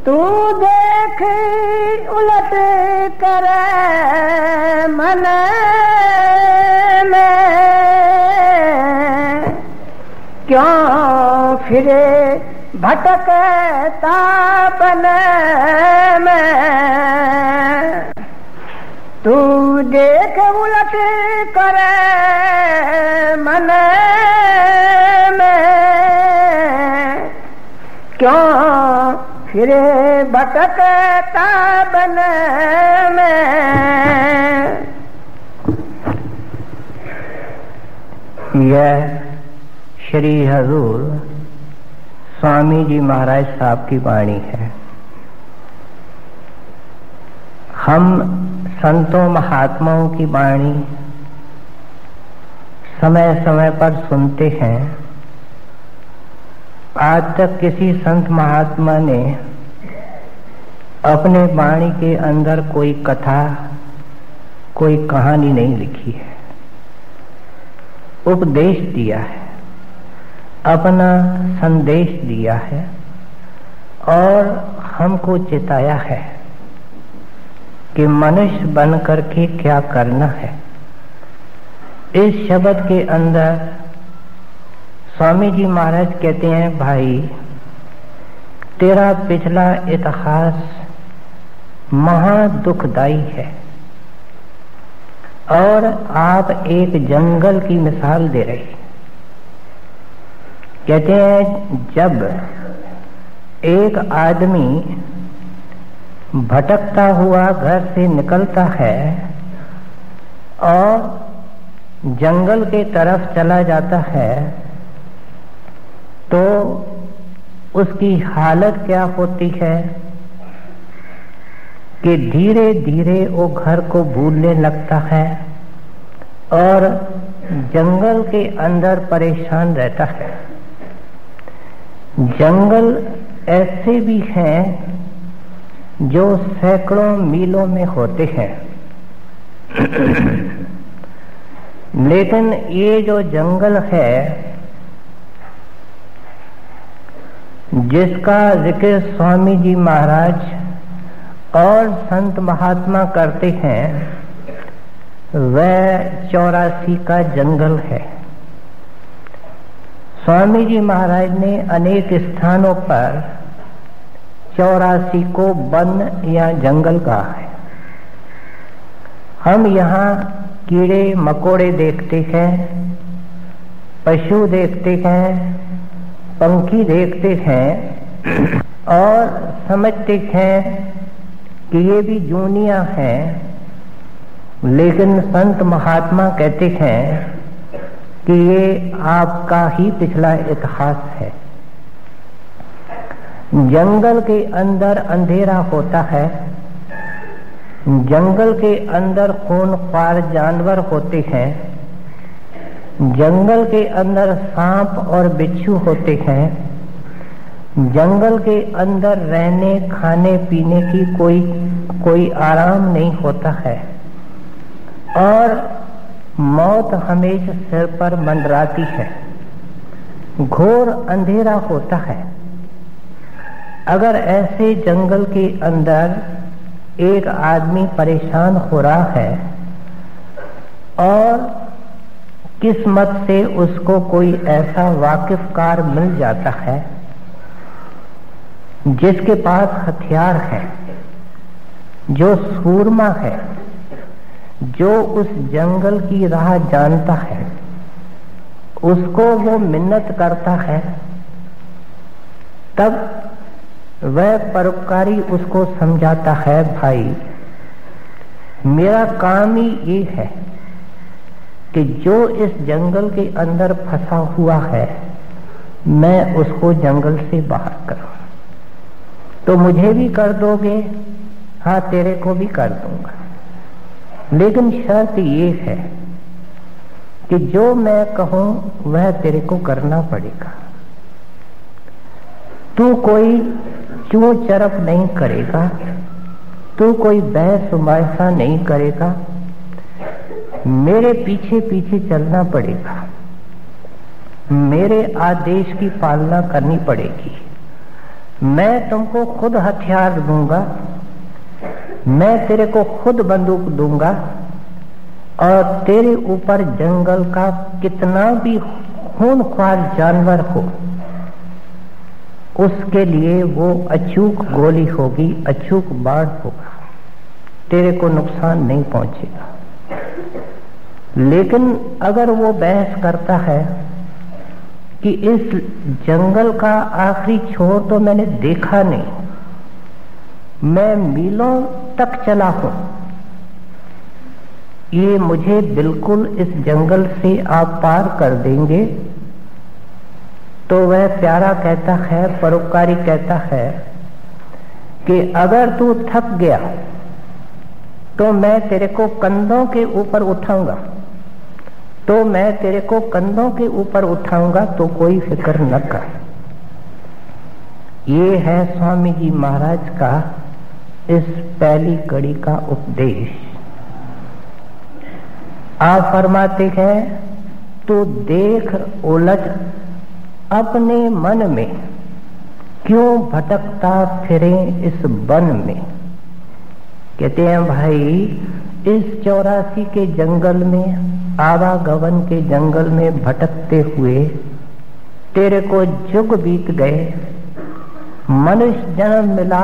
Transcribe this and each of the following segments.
तू देख उलट कर मन में, क्यों फिरे भटकता बन में। तू देख उलट कर मन में, क्यों फिरे भटकता बन में। यह श्री हजूर स्वामी जी महाराज साहब की वाणी है। हम संतों महात्माओं की वाणी समय समय पर सुनते हैं। आज तक किसी संत महात्मा ने अपने वाणी के अंदर कोई कथा, कोई कहानी नहीं लिखी है। उपदेश दिया है, अपना संदेश दिया है और हमको चिताया है कि मनुष्य बन करके क्या करना है। इस शब्द के अंदर स्वामी जी महाराज कहते हैं, भाई तेरा पिछला इतिहास महा दुखदाई है। और आप एक जंगल की मिसाल दे रहे। कहते हैं जब एक आदमी भटकता हुआ घर से निकलता है और जंगल के तरफ चला जाता है तो उसकी हालत क्या होती है कि धीरे धीरे वो घर को भूलने लगता है और जंगल के अंदर परेशान रहता है। जंगल ऐसे भी हैं जो सैकड़ों मीलों में होते हैं, लेकिन ये जो जंगल है जिसका जिक्र स्वामी जी महाराज और संत महात्मा करते हैं, वह 84 का जंगल है। स्वामी जी महाराज ने अनेक स्थानों पर 84 को वन या जंगल कहा है। हम यहाँ कीड़े मकोड़े देखते हैं, पशु देखते हैं, पंखी देखते हैं और समझते हैं कि ये भी जूनिया हैं, लेकिन संत महात्मा कहते हैं कि ये आपका ही पिछला इतिहास है। जंगल के अंदर अंधेरा होता है, जंगल के अंदर खूंखार जानवर होते हैं, जंगल के अंदर सांप और बिच्छू होते हैं, जंगल के अंदर रहने खाने पीने की कोई आराम नहीं होता है और मौत हमेशा सिर पर मंडराती है। घोर अंधेरा होता है। अगर ऐसे जंगल के अंदर एक आदमी परेशान हो रहा है और किस्मत से उसको कोई ऐसा वाकिफकार मिल जाता है जिसके पास हथियार है, जो सूरमा है, जो उस जंगल की राह जानता है, उसको वो मिन्नत करता है, तब वह परोपकारी उसको समझाता है, भाई मेरा काम ही ये है कि जो इस जंगल के अंदर फंसा हुआ है मैं उसको जंगल से बाहर करूं। तो मुझे भी कर दोगे? हाँ, तेरे को भी कर दूंगा, लेकिन शर्त ये है कि जो मैं कहूं वह तेरे को करना पड़ेगा। तू कोई चूं चरप नहीं करेगा, तू कोई बहस मुबासा नहीं करेगा, मेरे पीछे पीछे चलना मैं तुमको खुद हथियार दूंगा, मैं तेरे को खुद बंदूक दूंगा, और तेरे ऊपर जंगल का कितना भी खूंखार जानवर हो उसके लिए वो अचूक गोली होगी, अचूक बाण होगा, तेरे को नुकसान नहीं पहुंचेगा। लेकिन अगर वो बहस करता है कि इस जंगल का आखिरी छोर तो मैंने देखा नहीं, मैं मीलों तक चला हूं, ये मुझे बिल्कुल इस जंगल से आप पार कर देंगे, तो वह प्यारा कहता है, परोपकारी कहता है कि अगर तू थक गया तो मैं तेरे को कंधों के ऊपर उठाऊंगा, तो मैं तेरे को कंधों के ऊपर उठाऊंगा, तो कोई फिक्र न कर। ये है स्वामी जी महाराज का इस पहली कड़ी का उपदेश। आप फरमाते हैं, तो देख उलझ अपने मन में, क्यों भटकता फिरे इस वन में। कहते हैं भाई, इस 84 के जंगल में, आवागमन के जंगल में भटकते हुए तेरे को जुग बीत गए, मनुष्य जन्म मिला,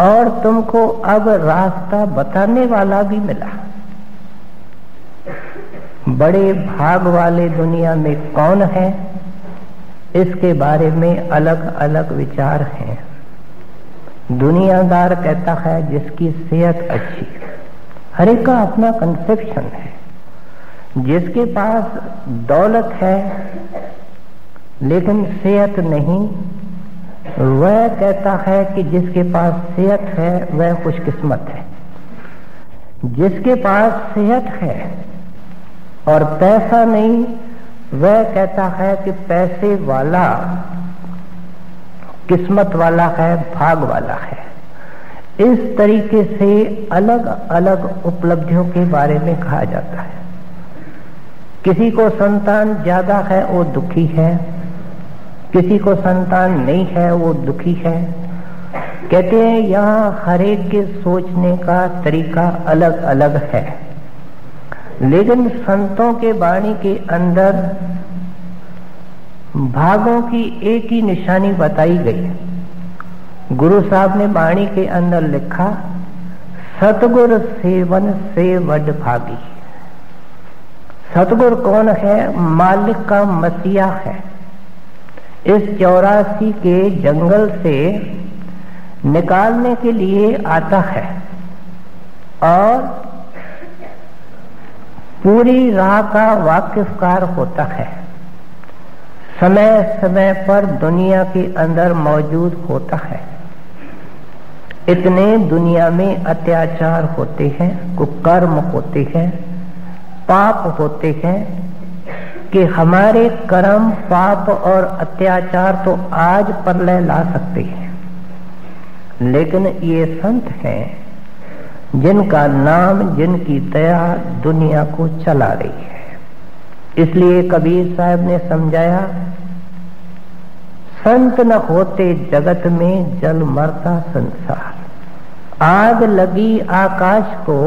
और तुमको अब रास्ता बताने वाला भी मिला। बड़े भाग वाले दुनिया में कौन है, इसके बारे में अलग अलग विचार हैं। दुनियादार कहता है जिसकी सेहत अच्छी, हर एक का अपना कंसेप्शन है। जिसके पास दौलत है लेकिन सेहत नहीं, वह कहता है कि जिसके पास सेहत है वह खुशकिस्मत है। जिसके पास सेहत है और पैसा नहीं, वह कहता है कि पैसे वाला किस्मत वाला है, भाग वाला है। इस तरीके से अलग अलग उपलब्धियों के बारे में कहा जाता है। किसी को संतान ज्यादा है वो दुखी है, किसी को संतान नहीं है वो दुखी है। कहते हैं यहाँ हर एक के सोचने का तरीका अलग अलग है, लेकिन संतों के वाणी के अंदर भागों की एक ही निशानी बताई गई। गुरु साहब ने वाणी के अंदर लिखा, सतगुर सेवन से वड भागी। सतगुर कौन है? मालिक का मसीहा है। इस 84 के जंगल से निकालने के लिए आता है और पूरी राह का वाकिफकार होता है। समय समय पर दुनिया के अंदर मौजूद होता है। इतने दुनिया में अत्याचार होते हैं, कुकर्म होते हैं, पाप होते हैं कि हमारे कर्म, पाप और अत्याचार तो आज प्रलय ला सकते हैं, लेकिन ये संत हैं जिनका नाम, जिनकी दया दुनिया को चला रही है। इसलिए कबीर साहब ने समझाया, संत न होते जगत में जल मरता संसार। आग लगी आकाश को,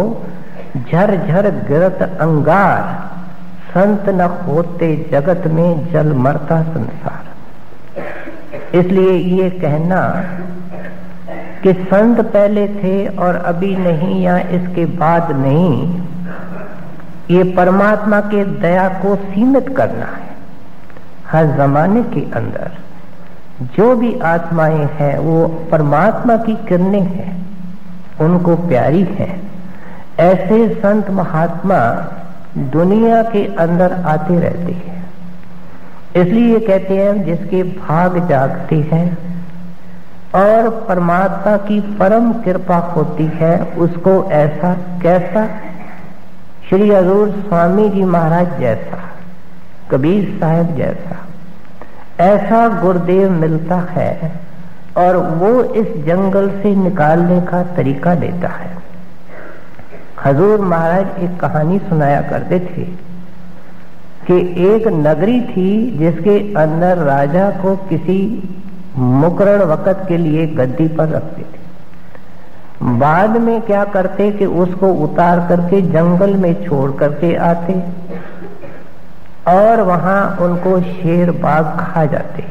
झरझर गिरत अंगार। संत न होते जगत में जल मरता संसार। इसलिए ये कहना कि संत पहले थे और अभी नहीं या इसके बाद नहीं, ये परमात्मा के दया को सीमित करना है। हर जमाने के अंदर जो भी आत्माएं हैं वो परमात्मा की किरणें हैं, उनको प्यारी हैं। ऐसे संत महात्मा दुनिया के अंदर आते रहते हैं। इसलिए कहते हैं जिसके भाग जागते हैं और परमात्मा की परम कृपा होती है, उसको ऐसा कैसा श्री हजूर स्वामी जी महाराज जैसा, कबीर साहब जैसा ऐसा गुरुदेव मिलता है और वो इस जंगल से निकालने का तरीका देता है। हजूर महाराज एक कहानी सुनाया करते थे कि एक नगरी थी जिसके अंदर राजा को किसी मुकरण वक़्त के लिए गद्दी पर रखते थे। बाद में क्या करते कि उसको उतार करके जंगल में छोड़ करके आते और वहां उनको शेर बाघ खा जाते।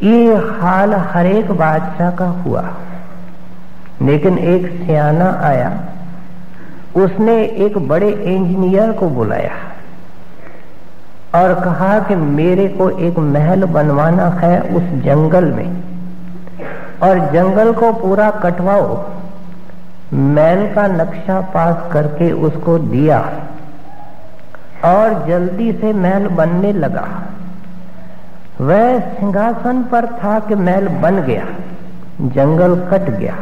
ये हाल हर एक बादशाह का हुआ। लेकिन एक सियाना आया, उसने एक बड़े इंजीनियर को बुलाया और कहा कि मेरे को एक महल बनवाना है उस जंगल में, और जंगल को पूरा कटवाओ। महल का नक्शा पास करके उसको दिया और जल्दी से महल बनने लगा। वह सिंहासन पर था कि महल बन गया, जंगल कट गया।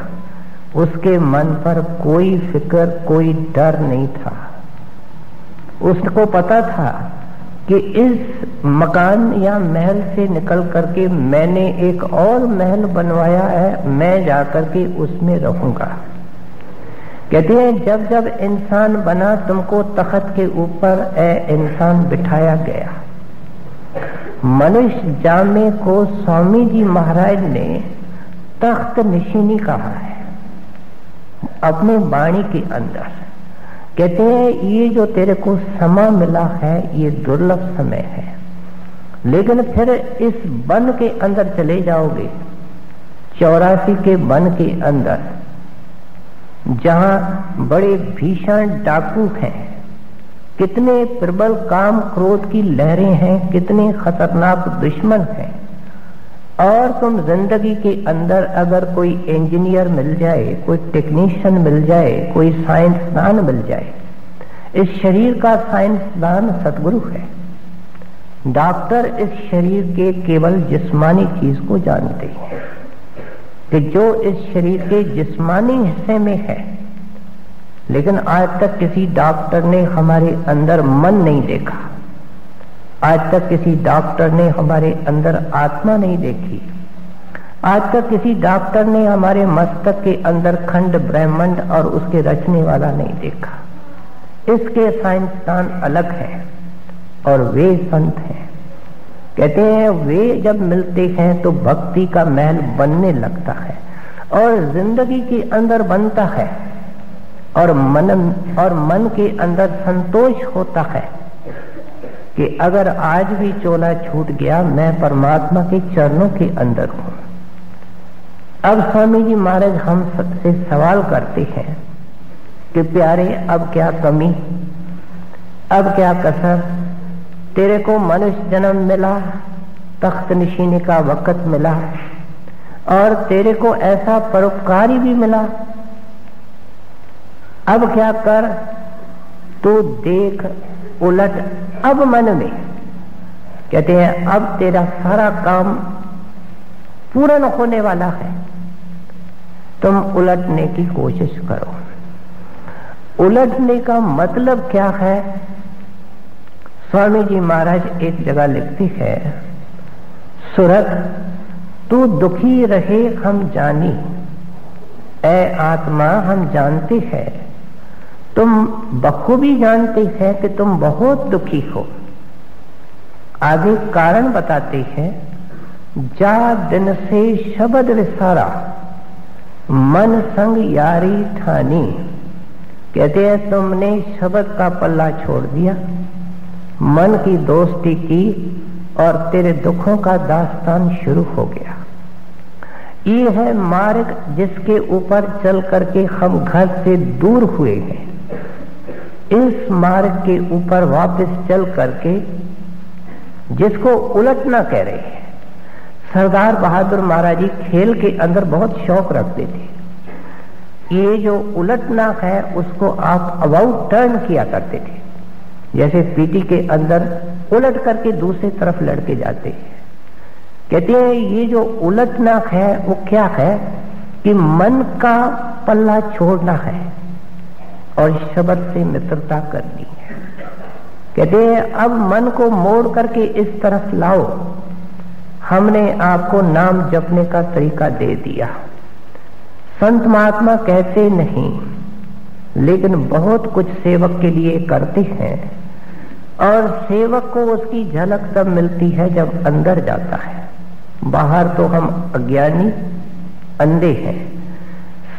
उसके मन पर कोई फिक्र, कोई डर नहीं था। उसको पता था कि इस मकान या महल से निकल करके मैंने एक और महल बनवाया है, मैं जाकर के उसमें रहूंगा। कहते हैं जब जब इंसान बना तुमको तख्त के ऊपर ए इंसान बिठाया गया। मनुष्य जामे को स्वामी जी महाराज ने तख्त निशीनी कहा है अपने वाणी के अंदर। कहते हैं ये जो तेरे को समय मिला है ये दुर्लभ समय है, लेकिन फिर इस वन के अंदर चले जाओगे, 84 के वन के अंदर, जहां बड़े भीषण डाकू हैं, कितने प्रबल काम क्रोध की लहरें हैं, कितने खतरनाक दुश्मन हैं। और तुम जिंदगी के अंदर अगर कोई इंजीनियर मिल जाए, कोई टेक्नीशियन मिल जाए, कोई साइंसदान मिल जाए, इस शरीर का साइंसदान सतगुरु है। डॉक्टर इस शरीर के केवल जिस्मानी चीज को जानते हैं कि जो इस शरीर के जिस्मानी हिस्से में है, लेकिन आज तक किसी डॉक्टर ने हमारे अंदर मन नहीं देखा। आज तक किसी डॉक्टर ने हमारे अंदर आत्मा नहीं देखी। आज तक किसी डॉक्टर ने हमारे मस्तक के अंदर खंड ब्रह्मांड और उसके रचने वाला नहीं देखा। इसके साइंसदान अलग हैं और वे संत हैं। कहते हैं वे जब मिलते हैं तो भक्ति का महल बनने लगता है और जिंदगी के अंदर बनता है, और मन के अंदर संतोष होता है कि अगर आज भी चोला छूट गया, मैं परमात्मा के चरणों के अंदर हूं। अब स्वामी जी महाराज हम सबसे सवाल करते हैं कि प्यारे अब क्या कमी, अब क्या कसर, तेरे को मनुष्य जन्म मिला, तख्त नशीनी का वक़्त मिला और तेरे को ऐसा परोपकारी भी मिला। अब क्या कर, तू देख उलट अब मन में। कहते हैं अब तेरा सारा काम पूर्ण होने वाला है, तुम उलटने की कोशिश करो। उलटने का मतलब क्या है? स्वामी जी महाराज एक जगह लिखते हैं, सुरत तू दुखी रहे हम जानी, ऐ आत्मा हम जानते हैं, तुम बखूबी जानते हैं कि तुम बहुत दुखी हो। आगे कारण बताते हैं, जा दिन से शब्द विसारा, मन संग यारी ठानी। कहते हैं तुमने शब्द का पल्ला छोड़ दिया, मन की दोस्ती की और तेरे दुखों का दास्तान शुरू हो गया। ये है मार्ग जिसके ऊपर चल करके हम घर से दूर हुए हैं। इस मार्ग के ऊपर वापस चल करके जिसको उलटना कह रहे हैं। सरदार बहादुर महाराज जी खेल के अंदर बहुत शौक रखते थे। ये जो उलटना है उसको आप अबाउट टर्न किया करते थे, जैसे पीटी के अंदर उलट करके दूसरी तरफ लड़के जाते हैं। कहते हैं ये जो उलटना है वो क्या है कि मन का पल्ला छोड़ना है और शब्द से मित्रता करनी है। कहते हैं अब मन को मोड़ करके इस तरफ लाओ। हमने आपको नाम जपने का तरीका दे दिया। संत महात्मा कहते नहीं, लेकिन बहुत कुछ सेवक के लिए करते हैं, और सेवक को उसकी झलक तब मिलती है जब अंदर जाता है। बाहर तो हम अज्ञानी अंधे हैं।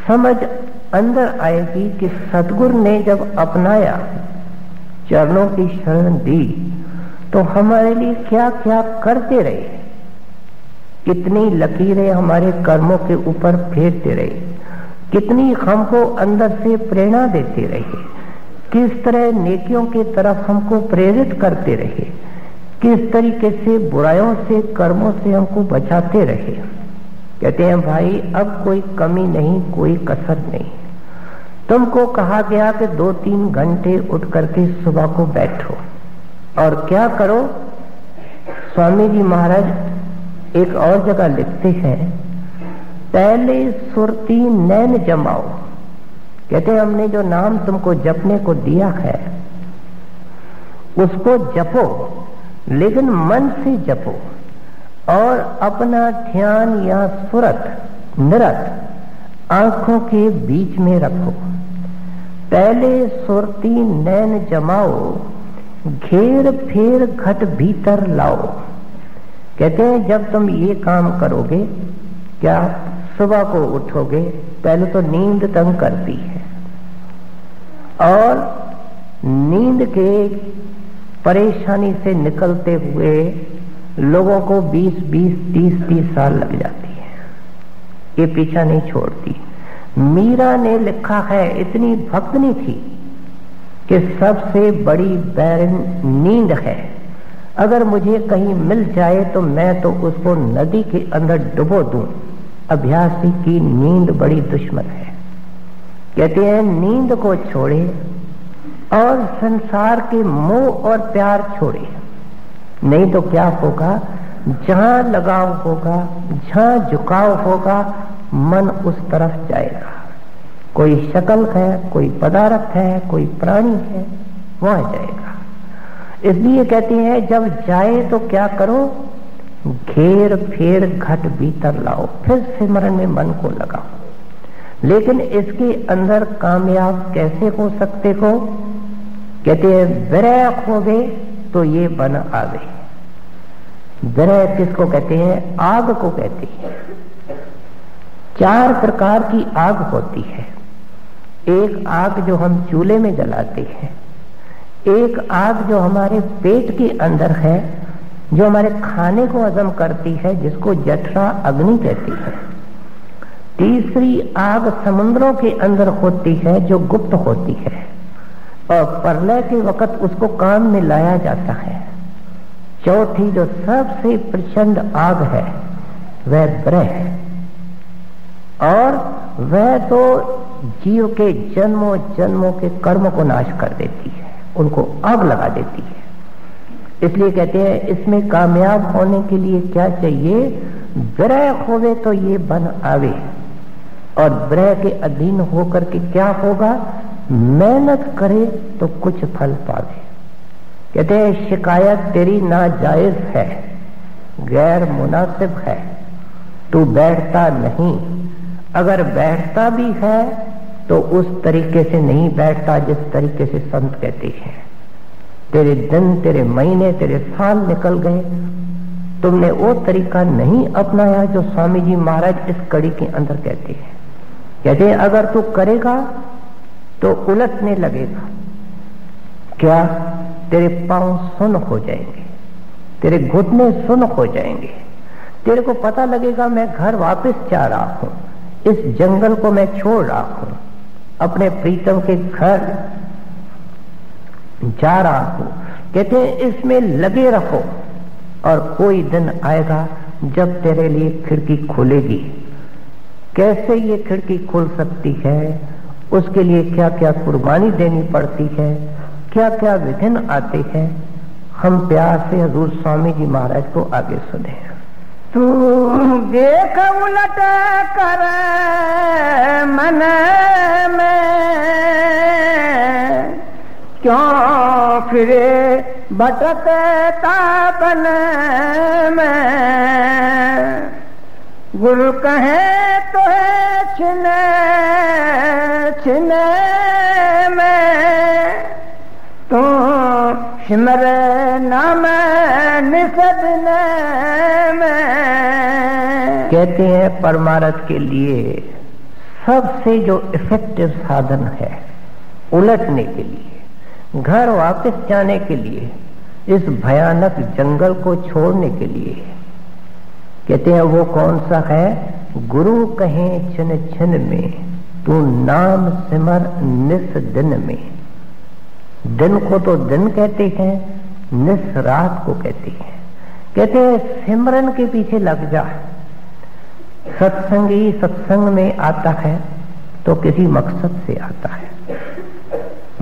समझ अंदर आएगी कि सतगुरु ने जब अपनाया, चरणों की शरण दी, तो हमारे लिए क्या क्या करते रहे, कितनी लकीरें हमारे कर्मों के ऊपर फेरते रहे, कितनी हमको अंदर से प्रेरणा देते रहे, किस तरह नेकियों की तरफ हमको प्रेरित करते रहे, किस तरीके से बुराइयों से, कर्मों से हमको बचाते रहे। कहते हैं भाई अब कोई कमी नहीं, कोई कसर नहीं। तुमको कहा गया कि 2-3 घंटे उठ करके सुबह को बैठो और क्या करो। स्वामी जी महाराज एक और जगह लिखते हैं, पहले सुरती नैन जमाओ। कहते हैं हमने जो नाम तुमको जपने को दिया है उसको जपो, लेकिन मन से जपो और अपना ध्यान या सुरत निरत आंखों के बीच में रखो। पहले सुरती नैन जमाओ, घेर फेर घट भीतर लाओ। कहते हैं जब तुम ये काम करोगे, क्या सुबह को उठोगे, पहले तो नींद तंग करती है और नींद के परेशानी से निकलते हुए लोगों को 20-20, 30-30 साल लग जाती है, ये पीछा नहीं छोड़ती। मीरा ने लिखा है, इतनी भक्तनी थी कि सबसे बड़ी बैरन नींद है, अगर मुझे कहीं मिल जाए तो मैं तो उसको नदी के अंदर डुबो दूं। अभ्यासी की नींद बड़ी दुश्मन है। कहते हैं नींद को छोड़े और संसार के मोह और प्यार छोड़े, नहीं तो क्या होगा, जहां लगाव होगा, जहां झुकाव होगा, मन उस तरफ जाएगा। कोई शक्ल है, कोई पदार्थ है, कोई प्राणी है, वहां जाएगा। इसलिए कहते हैं जब जाए तो क्या करो, घेर फेर घट भीतर लाओ, फिर सिमरन में मन को लगाओ। लेकिन इसके अंदर कामयाब कैसे हो सकते हो? कहते हैं विरह होवे तो ये बन आवे। विरह किसको कहते हैं? आग को कहते हैं। 4 प्रकार की आग होती है। एक आग जो हम चूल्हे में जलाते हैं, एक आग जो हमारे पेट के अंदर है, जो हमारे खाने को हजम करती है, जिसको जठरा अग्नि कहती है। तीसरी आग समुद्रों के अंदर होती है, जो गुप्त होती है और प्रलय के वक्त उसको काम में लाया जाता है। चौथी जो सबसे प्रचंड आग है वह विरह है, और वह तो जीव के जन्मों जन्मों के कर्म को नाश कर देती है, उनको आग लगा देती है। इसलिए कहते हैं इसमें कामयाब होने के लिए क्या चाहिए? विरह होवे तो ये बन आवे, और विरह के अधीन होकर के क्या होगा? मेहनत करे तो कुछ फल पावे। कहते हैं शिकायत तेरी नाजायज है, गैर मुनासिब है, तू बैठता नहीं। अगर बैठता भी है तो उस तरीके से नहीं बैठता जिस तरीके से संत कहते हैं। तेरे दिन, तेरे महीने, तेरे साल निकल गए, तुमने वो तरीका नहीं अपनाया जो स्वामी जी महाराज इस कड़ी के अंदर कहते हैं। कहते हैं अगर तू करेगा तो उलटने लगेगा। क्या? तेरे पांव सुन हो जाएंगे, तेरे घुटने सुन हो जाएंगे, तेरे को पता लगेगा मैं घर वापस जा रहा हूं, इस जंगल को मैं छोड़ रहा हूं, अपने प्रीतम के घर जा रहा हूं। कहते हैं इसमें लगे रहो, और कोई दिन आएगा जब तेरे लिए खिड़की खुलेगी। कैसे ये खिड़की खुल सकती है? उसके लिए क्या क्या कुर्बानी देनी पड़ती है, क्या क्या विघ्न आते हैं। हम प्यार से हजूर स्वामी जी महाराज को आगे सुने। तू देख उलट कर मन में, क्यों फिरे भटकता बन में। गुरु कहे तो है छिने छिने में, तू सिमर नाम निसदने में। कहते हैं परमार्थ के लिए सबसे जो इफेक्टिव साधन है उलटने के लिए, घर वापस जाने के लिए, इस भयानक जंगल को छोड़ने के लिए, कहते हैं वो कौन सा है? गुरु कहें छिन छिन में, तू नाम सिमर निस दिन में। दिन को तो दिन कहते हैं, निस रात को कहते हैं। कहते हैं सिमरन के पीछे लग जा। सत्संगी सत्संग में आता है तो किसी मकसद से आता है।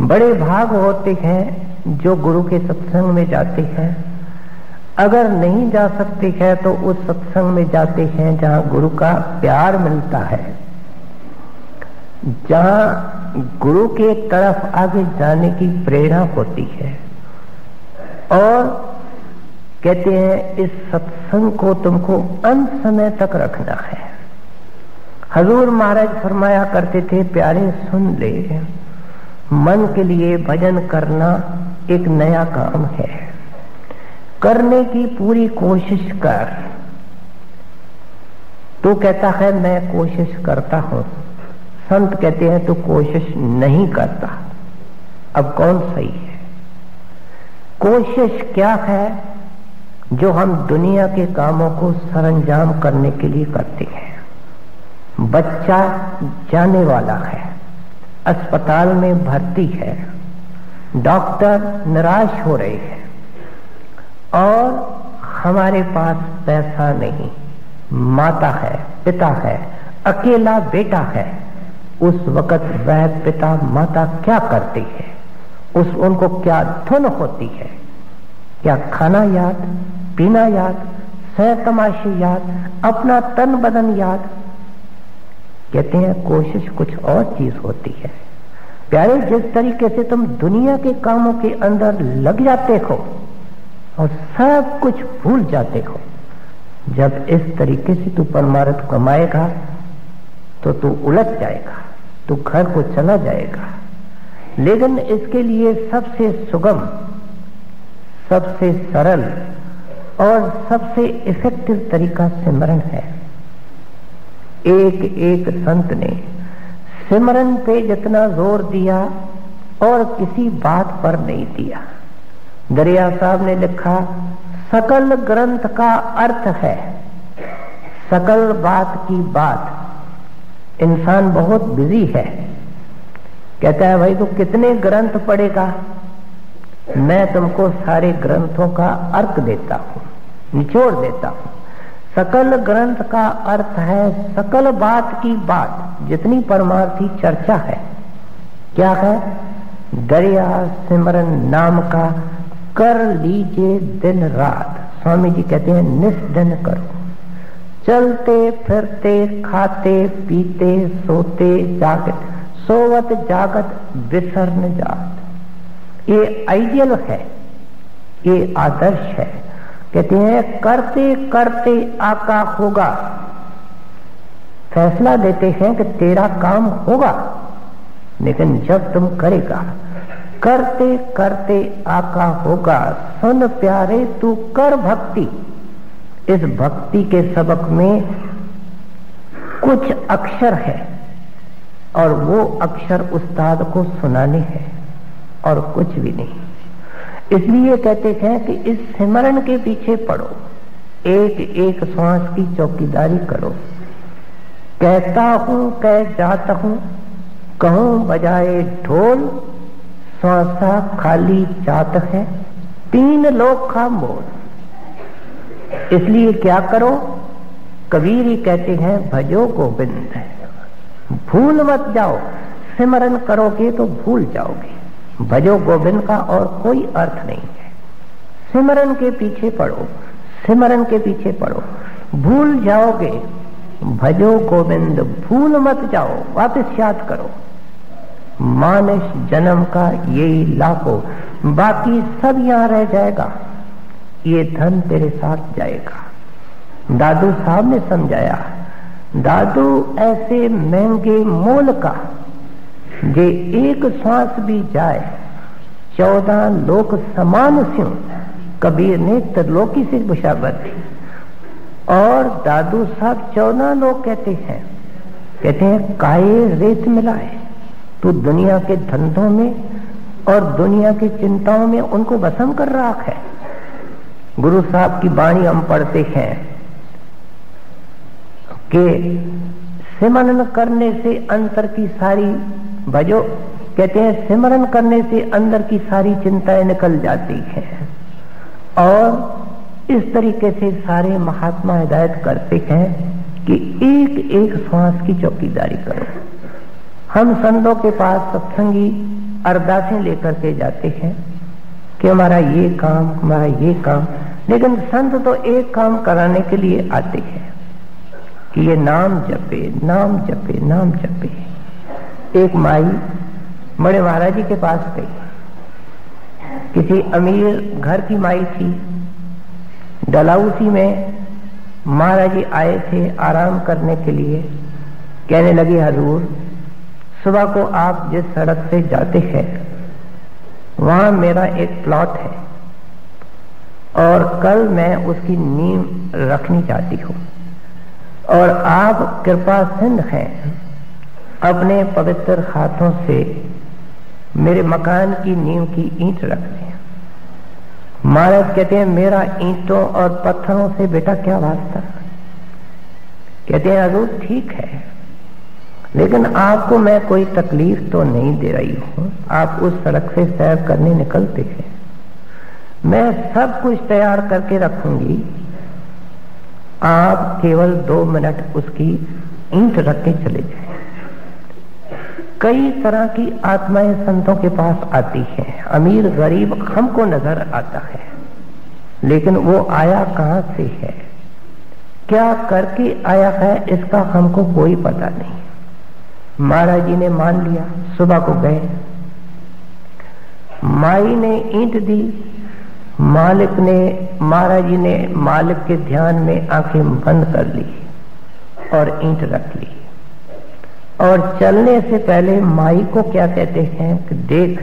बड़े भाग होते हैं जो गुरु के सत्संग में जाते हैं। अगर नहीं जा सकते हैं तो उस सत्संग में जाते हैं जहां गुरु का प्यार मिलता है, जहां गुरु के तरफ आगे जाने की प्रेरणा होती है। और कहते हैं इस सत्संग को तुमको अंत समय तक रखना है। हजूर महाराज फरमाया करते थे, प्यारे सुन ले, मन के लिए भजन करना एक नया काम है, करने की पूरी कोशिश कर। तू कहता है मैं कोशिश करता हूं, संत कहते हैं तू कोशिश नहीं करता। अब कौन सही है? कोशिश क्या है? जो हम दुनिया के कामों को सरंजाम करने के लिए करते हैं। बच्चा जाने वाला है, अस्पताल में भर्ती है, डॉक्टर निराश हो रहे हैं और हमारे पास पैसा नहीं, माता है, पिता है, अकेला बेटा है। उस वक्त वह पिता माता क्या करती है? उनको क्या धुन होती है? क्या खाना याद, पीना याद, सह तमाशे याद, अपना तन बदन याद? कहते हैं कोशिश कुछ और चीज होती है। प्यारे, जिस तरीके से तुम दुनिया के कामों के अंदर लग जाते हो और सब कुछ भूल जाते हो, जब इस तरीके से तू परमार्थ कमाएगा तो तू उलट जाएगा, तू घर को चला जाएगा। लेकिन इसके लिए सबसे सुगम, सबसे सरल और सबसे इफेक्टिव तरीका सिमरन है। एक एक संत ने सिमरन पे जितना जोर दिया और किसी बात पर नहीं दिया। दरिया साहब ने लिखा, सकल ग्रंथ का अर्थ है सकल बात की बात। इंसान बहुत बिजी है, कहता है भाई तू कितने ग्रंथ पढ़ेगा, मैं तुमको सारे ग्रंथों का अर्थ देता हूं, निचोड़ देता हूं। सकल ग्रंथ का अर्थ है सकल बात की बात, जितनी परमार्थी चर्चा है। क्या है? दरिया सिमरन नाम का कर लीजिए दिन रात। स्वामी जी कहते हैं निस्दिन करो, चलते फिरते खाते पीते सोते जागत, सोवत जागत बिसर न जात। ये आइडियल है, ये आदर्श है। कहते हैं करते करते आका होगा। फैसला देते हैं कि तेरा काम होगा, लेकिन जब तुम करेगा, करते करते आका होगा। सुन प्यारे तू कर भक्ति। इस भक्ति के सबक में कुछ अक्षर है और वो अक्षर उस्ताद को सुनाने हैं और कुछ भी नहीं। इसलिए कहते हैं कि इस सिमरन के पीछे पड़ो, एक एक श्वास की चौकीदारी करो। कहता हूं कह जाता हूं, कहूं बजाए ढोल, श्वासा खाली जात है, तीन लोग का मोल। इसलिए क्या करो? कबीर ही कहते हैं भजो गोविंद, भूल मत जाओ। सिमरन करोगे तो भूल जाओगे। भजो गोविंद का और कोई अर्थ नहीं है। सिमरन के पीछे पड़ो, सिमरन के पीछे पड़ो, भूल जाओगे। भजो गोविंद, भूल मत जाओ, वापस याद करो। मानस जन्म का यही लाखों, बाकी सब यहां रह जाएगा, ये धन तेरे साथ जाएगा। दादू साहब ने समझाया, दादू ऐसे महंगे मोल का जे एक श्वास भी जाए 14 लोक समान स्यों। कबीर ने त्रिलोकी से बुशावत दी। और दादू साहब 14 लोग कहते हैं काये रेत मिलाए, तू दुनिया के धंधों में और दुनिया की चिंताओं में उनको भस्म कर रहा है। गुरु साहब की वाणी हम पढ़ते हैं कि सिमरन करने से अंतर की सारी भजो, कहते हैं सिमरन करने से अंदर की सारी चिंताएं निकल जाती हैं। और इस तरीके से सारे महात्मा हिदायत करते हैं कि एक एक श्वास की चौकीदारी करो। हम संतों के पास सत्संगी अरदासें लेकर के जाते हैं कि हमारा ये काम, लेकिन संत तो एक काम कराने के लिए आते हैं कि ये नाम जपे, नाम जपे, नाम जपे। एक माई बड़े महाराज जी के पास गई, किसी अमीर घर की माई थी। डलाउसी में महाराज जी आए थे आराम करने के लिए। कहने लगी, हजूर सुबह को आप जिस सड़क से जाते हैं वहां मेरा एक प्लॉट है और कल मैं उसकी नींव रखनी चाहती हूँ, और आप कृपा सिंध हैं, अपने पवित्र हाथों से मेरे मकान की नींव की ईंट रख दें। महाराज कहते हैं, मेरा ईंटों और पत्थरों से बेटा क्या वास्ता। कहते हैं, हजूर ठीक है, लेकिन आपको मैं कोई तकलीफ तो नहीं दे रही हूं। आप उस सड़क से सैर करने निकलते हैं, मैं सब कुछ तैयार करके रखूंगी, आप केवल 2 मिनट उसकी ईंट रख के चले जाएं। कई तरह की आत्माएं संतों के पास आती हैं। अमीर गरीब हमको नजर आता है, लेकिन वो आया कहां से है, क्या करके आया है, इसका हमको कोई पता नहीं। महाराज जी ने मान लिया, सुबह को गए, माई ने ईंट दी, महाराज जी ने मालिक के ध्यान में आंखें बंद कर ली और ईंट रख ली। और चलने से पहले माई को क्या कहते हैं कि देख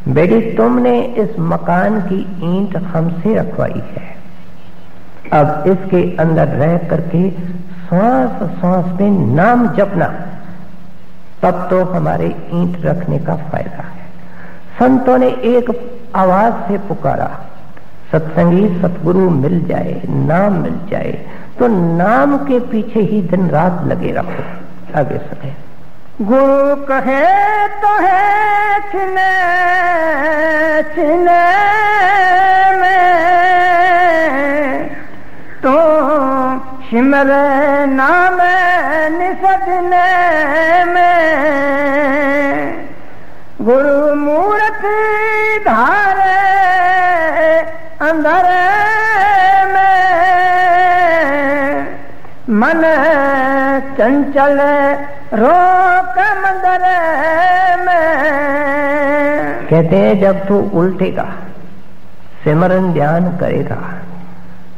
बेटी, तुमने इस मकान की ईंट हमसे रखवाई है, अब इसके अंदर रह करके श्वास श्वास में नाम जपना, तब तो हमारे ईंट रखने का फायदा है। संतों ने एक आवाज से पुकारा, सत्संगी सतगुरु मिल जाए, नाम मिल जाए, तो नाम के पीछे ही दिन रात लगे रहो। आगे सुने। गुरु कहे तो है छिने छिने में, तो सिमर नाम निसजने में, गुरु मूर्ति धारे अंदर में, मन चंचल रोक मंदर में। कहते हैं, जब तू उल्टेगा, सिमरन ध्यान करेगा,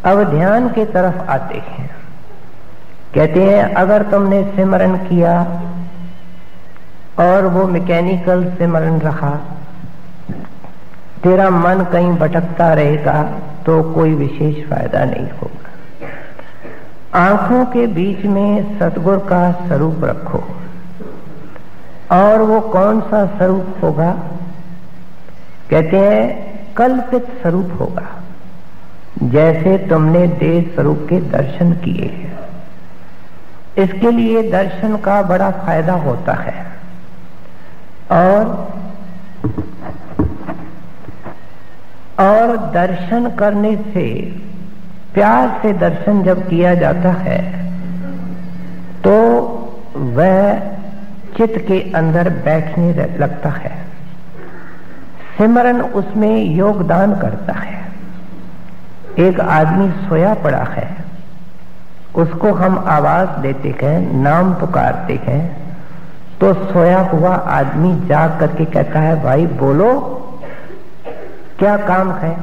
अब ध्यान की तरफ आते हैं। कहते हैं, अगर तुमने सिमरन किया और वो मैकेनिकल सिमरन रहा, तेरा मन कहीं भटकता रहेगा, तो कोई विशेष फायदा नहीं होगा। आंखों के बीच में सतगुरु का स्वरूप रखो, और वो कौन सा स्वरूप होगा? कहते हैं, कल्पित स्वरूप होगा, जैसे तुमने देह स्वरूप के दर्शन किए हैं। इसके लिए दर्शन का बड़ा फायदा होता है, और दर्शन करने से, प्यार से दर्शन जब किया जाता है, तो वह चित्त के अंदर बैठने लगता है। सिमरन उसमें योगदान करता है। एक आदमी सोया पड़ा है, उसको हम आवाज देते हैं, नाम पुकारते हैं, तो सोया हुआ आदमी जाग करके कहता है, भाई बोलो क्या काम है।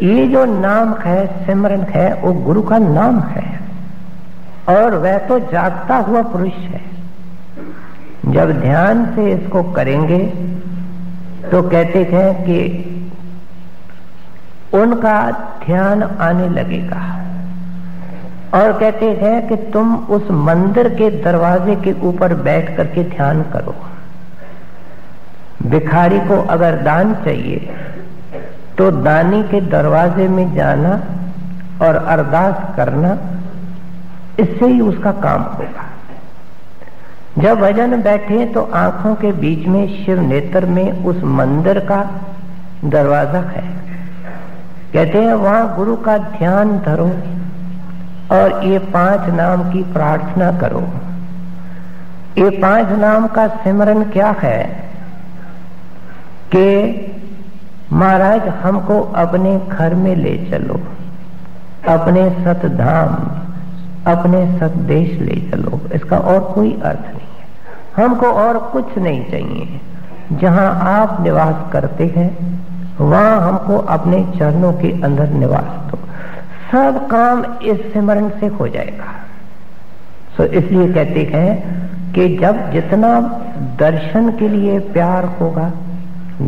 ये जो नाम है, सिमरन है, वो गुरु का नाम है, और वह तो जागता हुआ पुरुष है। जब ध्यान से इसको करेंगे तो कहते हैं कि उनका ध्यान आने लगेगा, और कहते हैं कि तुम उस मंदिर के दरवाजे के ऊपर बैठ करके ध्यान करो। भिखारी को अगर दान चाहिए तो दानी के दरवाजे में जाना और अरदास करना, इससे ही उसका काम होगा। जब भजन बैठे तो आंखों के बीच में शिव नेत्र में उस मंदिर का दरवाजा है। कहते हैं वहां गुरु का ध्यान धरो और ये 5 नाम की प्रार्थना करो। ये 5 नाम का सिमरन क्या है कि महाराज हमको अपने घर में ले चलो, अपने सतधाम, अपने सतदेश ले चलो। इसका और कोई अर्थ नहीं है। हमको और कुछ नहीं चाहिए। जहां आप निवास करते हैं वहां हमको अपने चरणों के अंदर निवास दो। सब काम इस सिमरन से हो जाएगा। सो इसलिए कहते हैं कि जब जितना दर्शन के लिए प्यार होगा,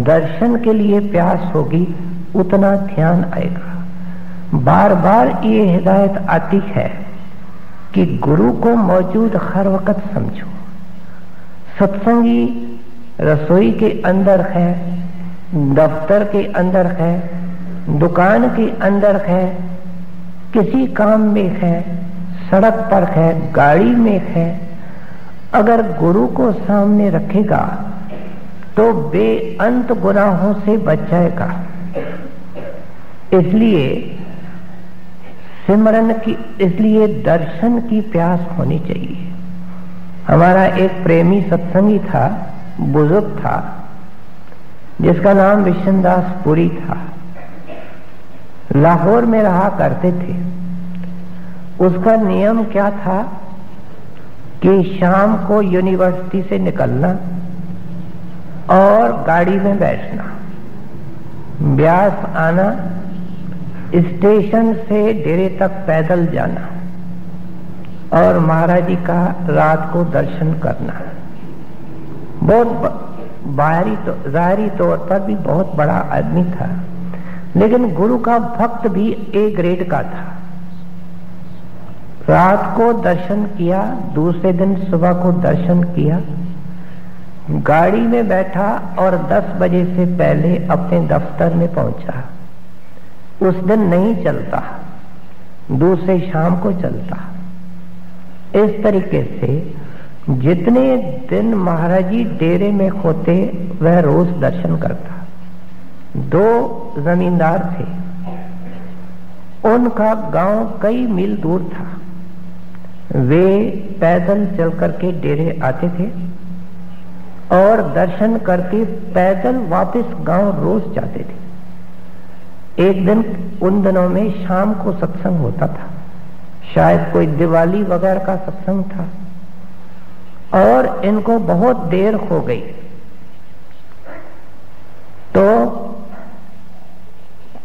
दर्शन के लिए प्यास होगी, उतना ध्यान आएगा। बार बार ये हिदायत आती है कि गुरु को मौजूद हर वक्त समझो। सत्संगी रसोई के अंदर है, दफ्तर के अंदर है, दुकान के अंदर है, किसी काम में है, सड़क पर है, गाड़ी में है। अगर गुरु को सामने रखेगा तो बेअंत गुनाहों से बच जाएगा। इसलिए सिमरन की, इसलिए दर्शन की प्यास होनी चाहिए। हमारा एक प्रेमी सत्संगी था, बुजुर्ग था, जिसका नाम विश्वदास पुरी था। लाहौर में रहा करते थे। उसका नियम क्या था कि शाम को यूनिवर्सिटी से निकलना और गाड़ी में बैठना, ब्यास आना, स्टेशन से डेरे तक पैदल जाना और महाराज जी का रात को दर्शन करना। बहुत ज़ाहिरी तौर पर भी बहुत बड़ा आदमी था, लेकिन गुरु का भक्त भी ए ग्रेड का था। रात को दर्शन किया, दूसरे दिन सुबह को दर्शन किया, गाड़ी में बैठा और 10 बजे से पहले अपने दफ्तर में पहुंचा। उस दिन नहीं चलता, दूसरे शाम को चलता। इस तरीके से जितने दिन महाराज जी डेरे में होते वह रोज दर्शन करता। 2 जमींदार थे, उनका गांव कई मील दूर था। वे पैदल चल करके डेरे आते थे और दर्शन करके पैदल वापस गांव रोज जाते थे। एक दिन उन दिनों में शाम को सत्संग होता था, शायद कोई दिवाली वगैरह का सत्संग था, और इनको बहुत देर हो गई। तो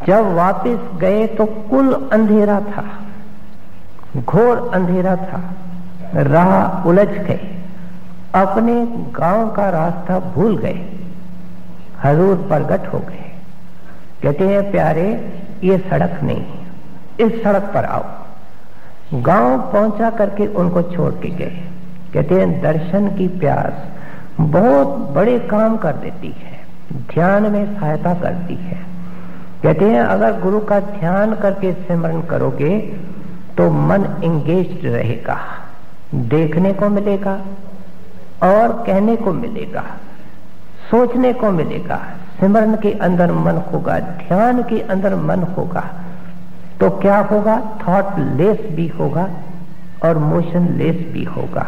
जब वापस गए तो कुल अंधेरा था, घोर अंधेरा था। राह उलझ गए, अपने गांव का रास्ता भूल गए। हजूर प्रगट हो गए, कहते हैं प्यारे ये सड़क नहीं, इस सड़क पर आओ। गांव पहुंचा करके उनको छोड़ के गए। कहते हैं दर्शन की प्यास बहुत बड़े काम कर देती है, ध्यान में सहायता करती है। कहते हैं अगर गुरु का ध्यान करके सिमरन करोगे तो मन एंगेज्ड रहेगा, देखने को मिलेगा और कहने को मिलेगा, सोचने को मिलेगा। सिमरन के अंदर मन होगा, ध्यान के अंदर मन होगा तो क्या होगा? थॉट लेस भी होगा और मोशन लेस भी होगा।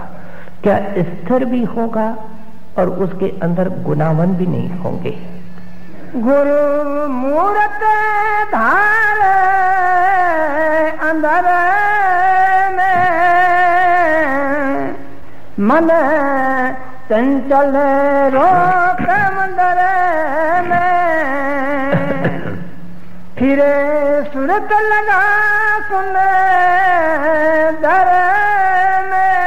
क्या स्थिर भी होगा और उसके अंदर गुनावन भी नहीं होंगे। गुरु मूरत धार अंदर में मन चंचल रोक मंदर में फिरे सूरत लगा सुन दर में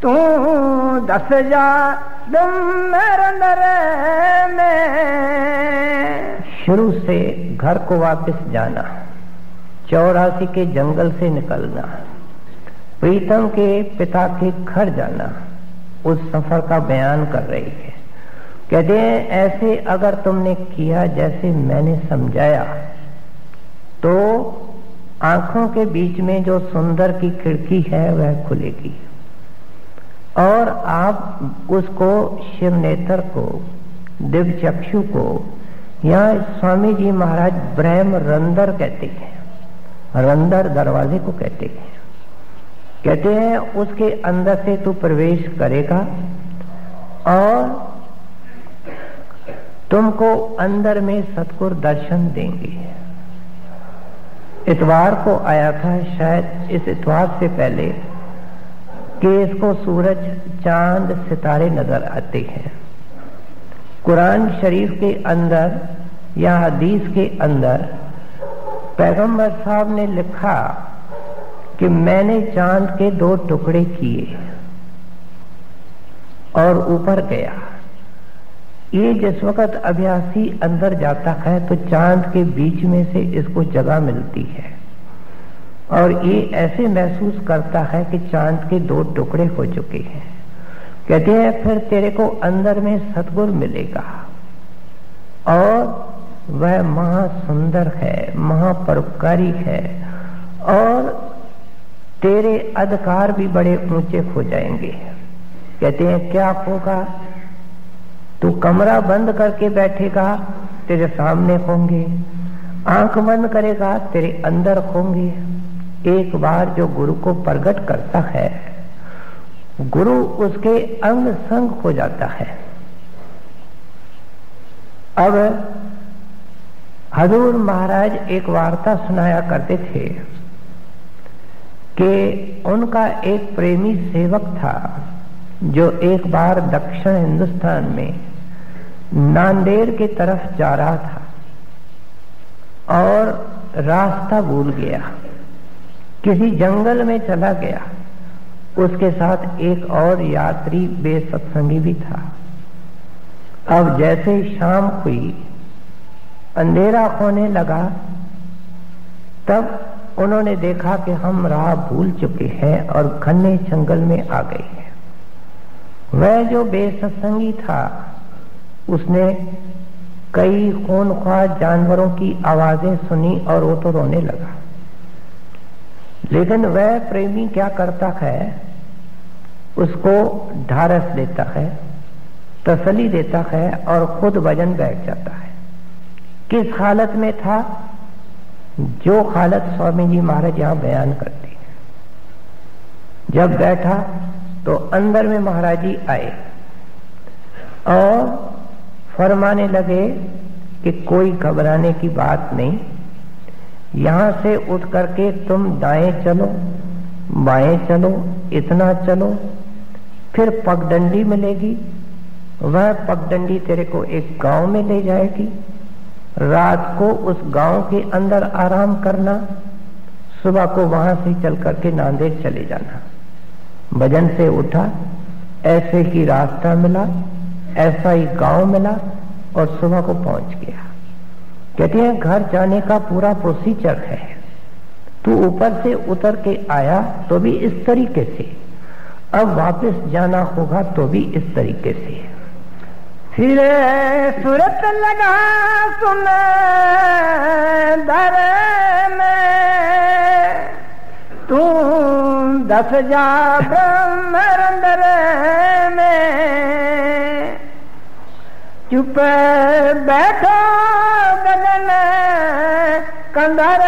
तू दस जा तुम मेरे अंदर में। शुरू से घर को वापस जाना, 84 के जंगल से निकलना, प्रीतम के पिता के घर जाना, उस सफर का बयान कर रही है। कहते हैं ऐसे अगर तुमने किया जैसे मैंने समझाया तो आंखों के बीच में जो सुंदर की खिड़की है वह खुलेगी और आप उसको शिव नेत्र को, दिव्य चक्षु को, या स्वामी जी महाराज ब्रह्म रंदर कहते हैं, रंदर दरवाजे को कहते हैं। कहते हैं उसके अंदर से तू प्रवेश करेगा और तुमको अंदर में सतगुरु दर्शन देंगे। इतवार को आया था, शायद इस इतवार से पहले, कि इसको सूरज, चांद, सितारे नजर आते हैं। कुरान शरीफ के अंदर या हदीस के अंदर पैगंबर साहब ने लिखा कि मैंने चांद के 2 टुकड़े किए और ऊपर गया। ये जिस वक्त अभ्यासी अंदर जाता है तो चांद के बीच में से इसको जगह मिलती है और ये ऐसे महसूस करता है कि चांद के 2 टुकड़े हो चुके हैं। कहते हैं फिर तेरे को अंदर में सतगुरु मिलेगा और वह महासुंदर है, महापरोपकारी है और तेरे अधिकार भी बड़े ऊंचे हो जाएंगे। कहते हैं क्या होगा? तू कमरा बंद करके बैठेगा, तेरे सामने होंगे, आंख बंद करेगा, तेरे अंदर होंगे। एक बार जो गुरु को प्रकट करता है, गुरु उसके अंग संग हो जाता है। अब हजूर महाराज एक वार्ता सुनाया करते थे कि उनका एक प्रेमी सेवक था जो एक बार दक्षिण हिंदुस्तान में नांदेड़ की तरफ जा रहा था और रास्ता भूल गया, किसी जंगल में चला गया। उसके साथ एक और यात्री बेसत्संगी भी था। अब जैसे शाम हुई, अंधेरा होने लगा, तब उन्होंने देखा कि हम राह भूल चुके हैं और घने जंगल में आ गए हैं। वह जो बेसत्संगी था उसने कई खूनख्वार जानवरों की आवाजें सुनी और वो तो रोने लगा। लेकिन वह प्रेमी क्या करता है, उसको ढारस देता है, तसल्ली देता है और खुद वजन बैठ जाता है। किस हालत में था? जो हालत स्वामी जी महाराज यहां बयान करते हैं। जब बैठा तो अंदर में महाराज जी आए और फरमाने लगे कि कोई घबराने की बात नहीं, यहां से उठ करके तुम दाएं चलो, बाएं चलो, इतना चलो, फिर पगडंडी मिलेगी, वह पगडंडी तेरे को एक गांव में ले जाएगी। रात को उस गांव के अंदर आराम करना, सुबह को वहां से चल करके नांदेड़ चले जाना। भजन से उठा, ऐसे ही रास्ता मिला, ऐसा ही गांव मिला और सुबह को पहुंच गया। कहते हैं घर जाने का पूरा प्रोसीजर है। तू ऊपर से उतर के आया तो भी इस तरीके से, अब वापस जाना होगा तो भी इस तरीके से। फिर सूरत लगा सुन दर में, तू 10 जा ब्रह्मरंदर में, चुप बैठो गगन कंदर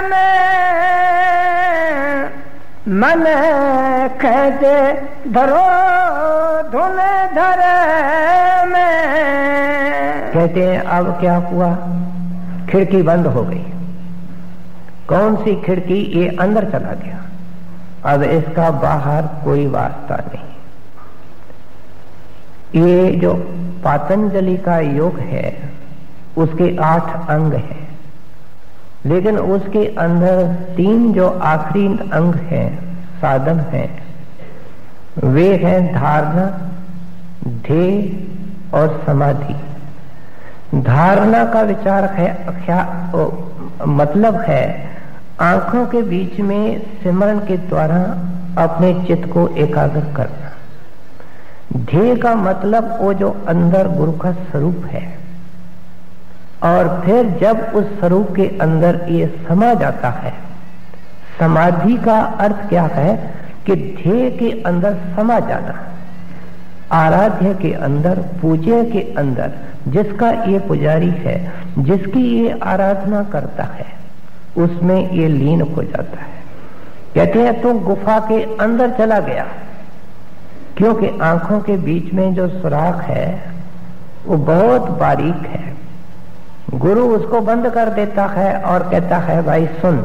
में, मन खेचे धरो धुन धर में। कहते हैं अब क्या हुआ? खिड़की बंद हो गई। कौन सी खिड़की? ये अंदर चला गया। अब इसका बाहर कोई वास्ता नहीं। ये जो पातंजलि का योग है उसके 8 अंग हैं, लेकिन उसके अंदर 3 जो आखिरी अंग हैं, साधन हैं, वे हैं धारणा, ध्येय और समाधि। धारणा का विचार है मतलब है आंखों के बीच में सिमरन के द्वारा अपने चित्त को एकाग्र करना। ध्येय का मतलब वो जो अंदर गुरु का स्वरूप है, और फिर जब उस स्वरूप के अंदर ये समा जाता है। समाधि का अर्थ क्या है कि ध्येय के अंदर समा जाना, आराध्य के अंदर, पूज्य के अंदर, जिसका ये पुजारी है, जिसकी ये आराधना करता है, उसमें ये लीन हो जाता है। कहते हैं तो गुफा के अंदर चला गया, क्योंकि आंखों के बीच में जो सुराख है वो बहुत बारीक है। गुरु उसको बंद कर देता है और कहता है भाई सुन,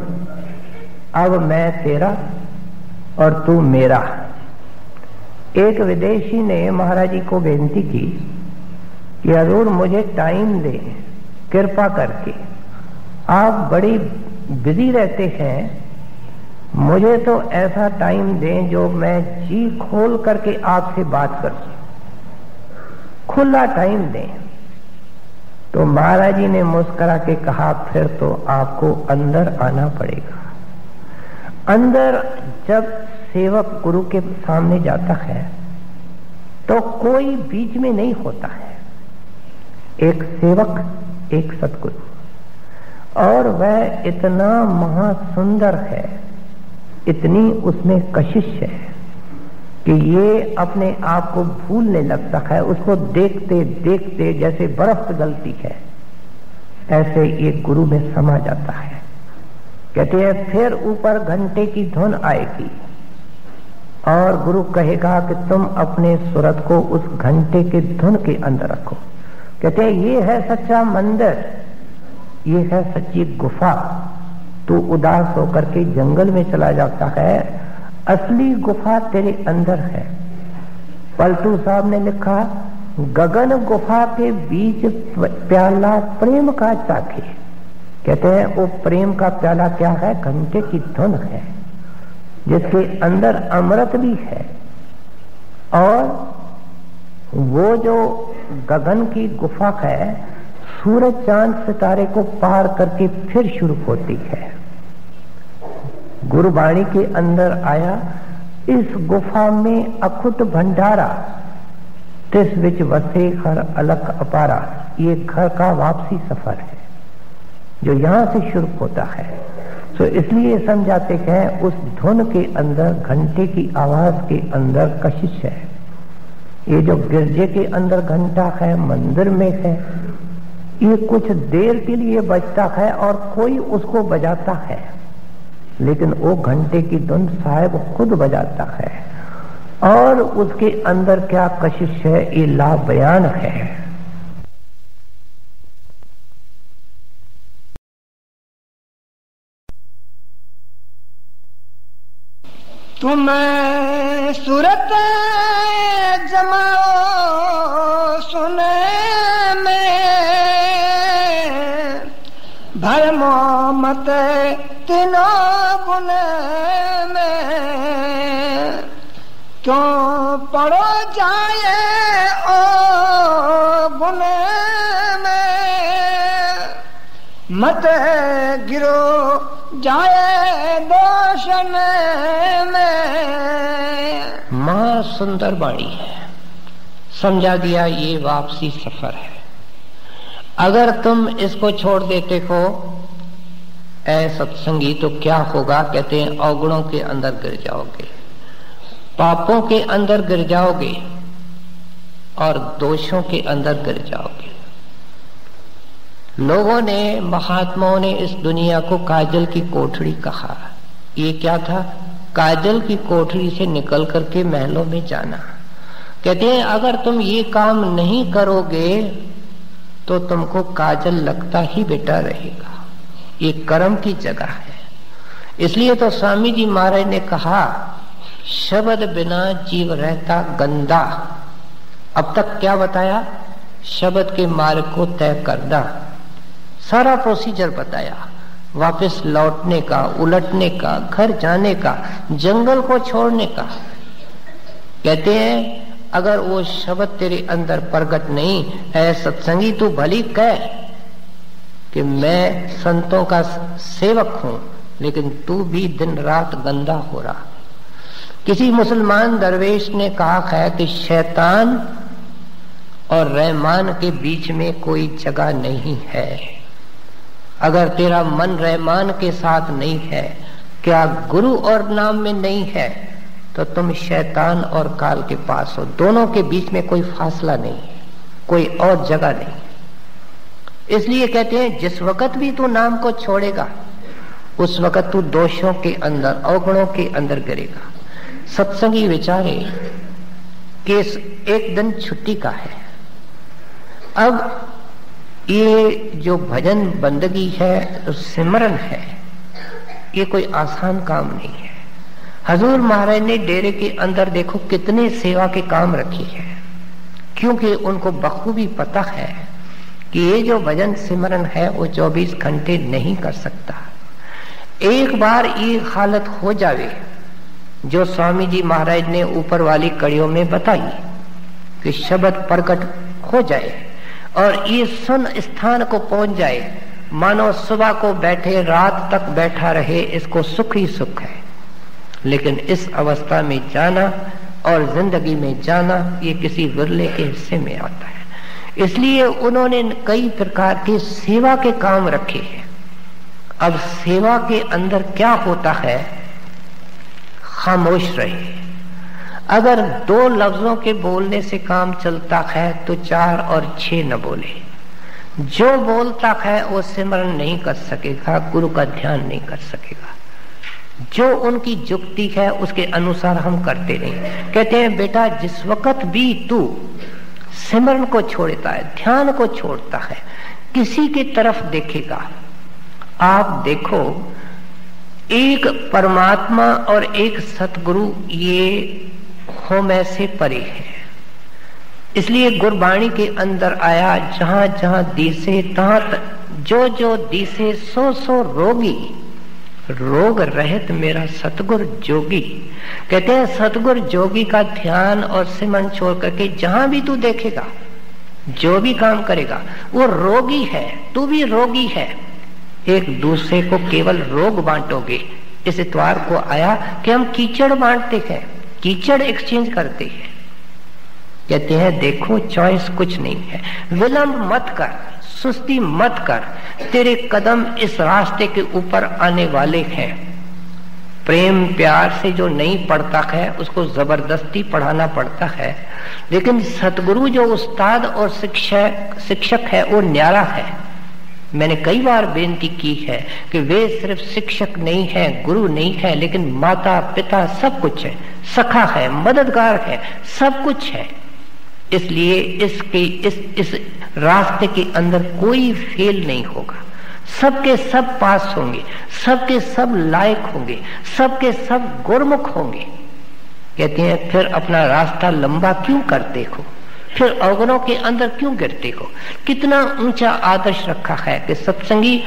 अब मैं तेरा और तू मेरा। एक विदेशी ने महाराज जी को बेनती की कि हजूर मुझे टाइम दे कृपा करके, आप बड़ी बिजी रहते हैं, मुझे तो ऐसा टाइम दें जो मैं जी खोल करके आपसे बात कर सकूं, खुला टाइम दें। तो महाराज जी ने मुस्कुरा के कहा फिर तो आपको अंदर आना पड़ेगा। अंदर जब सेवक गुरु के सामने जाता है तो कोई बीच में नहीं होता है, एक सेवक एक सतगुरु, और वह इतना महासुंदर है, इतनी उसमें कशिश है कि ये अपने आप को भूलने लगता है। उसको देखते देखते जैसे बर्फ पिघलती है, ऐसे ये गुरु में समा जाता है। कहते हैं फिर ऊपर घंटे की धुन आएगी और गुरु कहेगा कि तुम अपने सूरत को उस घंटे के धुन के अंदर रखो। कहते हैं ये है सच्चा मंदिर, ये है सच्ची गुफा। तू उदास होकर के जंगल में चला जाता है, असली गुफा तेरे अंदर है। पलटू साहब ने लिखा, गगन गुफा के बीच प्याला प्रेम का चाखे। कहते हैं वो प्रेम का प्याला क्या है? घंटे की धुन है, जिसके अंदर अमृत भी है। और वो जो गगन की गुफा है, सूरज चांद सितारे को पार करके फिर शुरू होती है। गुरुवाणी के अंदर आया, इस गुफा में अखुट भंडारा, तिस विच वसे हर अलख अपारा। ये घर का वापसी सफर है जो यहां से शुरू होता है। तो इसलिए समझाते हैं उस धुन के अंदर, घंटे की आवाज के अंदर कशिश है। ये जो गिरजे के अंदर घंटा है, मंदिर में है, ये कुछ देर के लिए बजता है और कोई उसको बजाता है, लेकिन वो घंटे की धुन साहिब खुद बजाता है। और उसके अंदर क्या कशिश है, ये ला बयान है। तुम सूरत जमाओ सुने में, भरमो मत तीनों गुने में। तो पढ़ो जाए ओ गुने में, मत गिरो जाए दोषन में। मां सुंदर बाणी है, समझा दिया ये वापसी सफर है। अगर तुम इसको छोड़ देते हो ऐ सत्संगी तो क्या होगा? कहते हैं अवगुणों के अंदर गिर जाओगे, पापों के अंदर गिर जाओगे और दोषों के अंदर गिर जाओगे। लोगों ने, महात्माओं ने इस दुनिया को काजल की कोठरी कहा। ये क्या था? काजल की कोठरी से निकल करके महलों में जाना। कहते हैं अगर तुम ये काम नहीं करोगे तो तुमको काजल लगता ही बेटा रहेगा। ये कर्म की जगह है। इसलिए तो स्वामी जी महाराज ने कहा, शब्द बिना जीव रहता गंदा। अब तक क्या बताया? शब्द के मार्ग को तय करना, सारा प्रोसीजर बताया, वापस लौटने का, उलटने का, घर जाने का, जंगल को छोड़ने का। कहते हैं अगर वो शब्द तेरे अंदर प्रगट नहीं है, सत्संगी तू भली कह, कि मैं संतों का सेवक हूं, लेकिन तू भी दिन रात गंदा हो रहा। किसी मुसलमान दरवेश ने कहा है कि शैतान और रहमान के बीच में कोई जगह नहीं है। अगर तेरा मन रहमान के साथ नहीं है, क्या गुरु और नाम में नहीं है, तो तुम शैतान और काल के पास हो। दोनों के बीच में कोई फासला नहीं है, कोई और जगह नहीं। इसलिए कहते हैं जिस वक्त भी तू नाम को छोड़ेगा उस वक्त तू दोषों के अंदर, अवगुणों के अंदर गिरेगा। सत्संगी विचारे कि एक दिन छुट्टी का है। अब ये जो भजन बंदगी है, सिमरन है, ये कोई आसान काम नहीं है। हजूर महाराज ने डेरे के अंदर देखो कितने सेवा के काम रखे हैं, क्योंकि उनको बखूबी पता है कि ये जो भजन सिमरन है वो 24 घंटे नहीं कर सकता। एक बार ये हालत हो जावे जो स्वामी जी महाराज ने ऊपर वाली कड़ियों में बताई कि शब्द प्रकट हो जाए और ये सुन स्थान को पहुंच जाए, मानो सुबह को बैठे रात तक बैठा रहे, इसको सुख ही सुख है। लेकिन इस अवस्था में जाना और जिंदगी में जाना ये किसी विरले के हिस्से में आता है। इसलिए उन्होंने कई प्रकार के सेवा के काम रखे हैं। अब सेवा के अंदर क्या होता है, खामोश रहे। अगर 2 लफ्जों के बोलने से काम चलता है तो 4 और 6 न बोले। जो बोलता है वो सिमरन नहीं कर सकेगा, गुरु का ध्यान नहीं कर सकेगा। जो उनकी जुक्ति है उसके अनुसार हम करते नहीं। कहते हैं बेटा जिस वक्त भी तू सिमरन को छोड़ता है, ध्यान को छोड़ता है, किसी की तरफ देखेगा, आप देखो एक परमात्मा और एक सतगुरु ये होम से परे है। इसलिए गुरबाणी के अंदर आया जहां जहां दिसे तहां जो जो दिसे सो सो रोगी, रोग रहित मेरा सतगुर जोगी। कहते हैं सतगुर जोगी का ध्यान और सिमरन छोड़ करके जहां भी तू देखेगा, जो भी काम करेगा वो रोगी है, तू भी रोगी है। एक दूसरे को केवल रोग बांटोगे। इस इतवार को आया कि हम कीचड़ बांटते हैं, कीचड़ एक्सचेंज करते हैं। कहते हैं देखो चॉइस कुछ नहीं है, विलंब मत कर, सुस्ती मत कर, तेरे कदम इस रास्ते के ऊपर आने वाले हैं। प्रेम प्यार से जो नहीं पढ़ता है उसको जबरदस्ती पढ़ाना पड़ता है, लेकिन सतगुरु जो उस्ताद और शिक्षक है वो न्यारा है। मैंने कई बार बेनती की है कि वे सिर्फ शिक्षक नहीं है, गुरु नहीं है, लेकिन माता पिता सब कुछ है, सखा है, मददगार है, सब कुछ है। इसलिए इस रास्ते के अंदर कोई फेल नहीं होगा। सबके सब पास होंगे, सबके सब लायक होंगे, सबके सब गुरमुख होंगे। कहते हैं फिर अपना रास्ता लंबा क्यों करते हो, फिर अवगुणों के अंदर क्यों गिरते हो। कितना ऊंचा आदर्श रखा है कि सत्संगी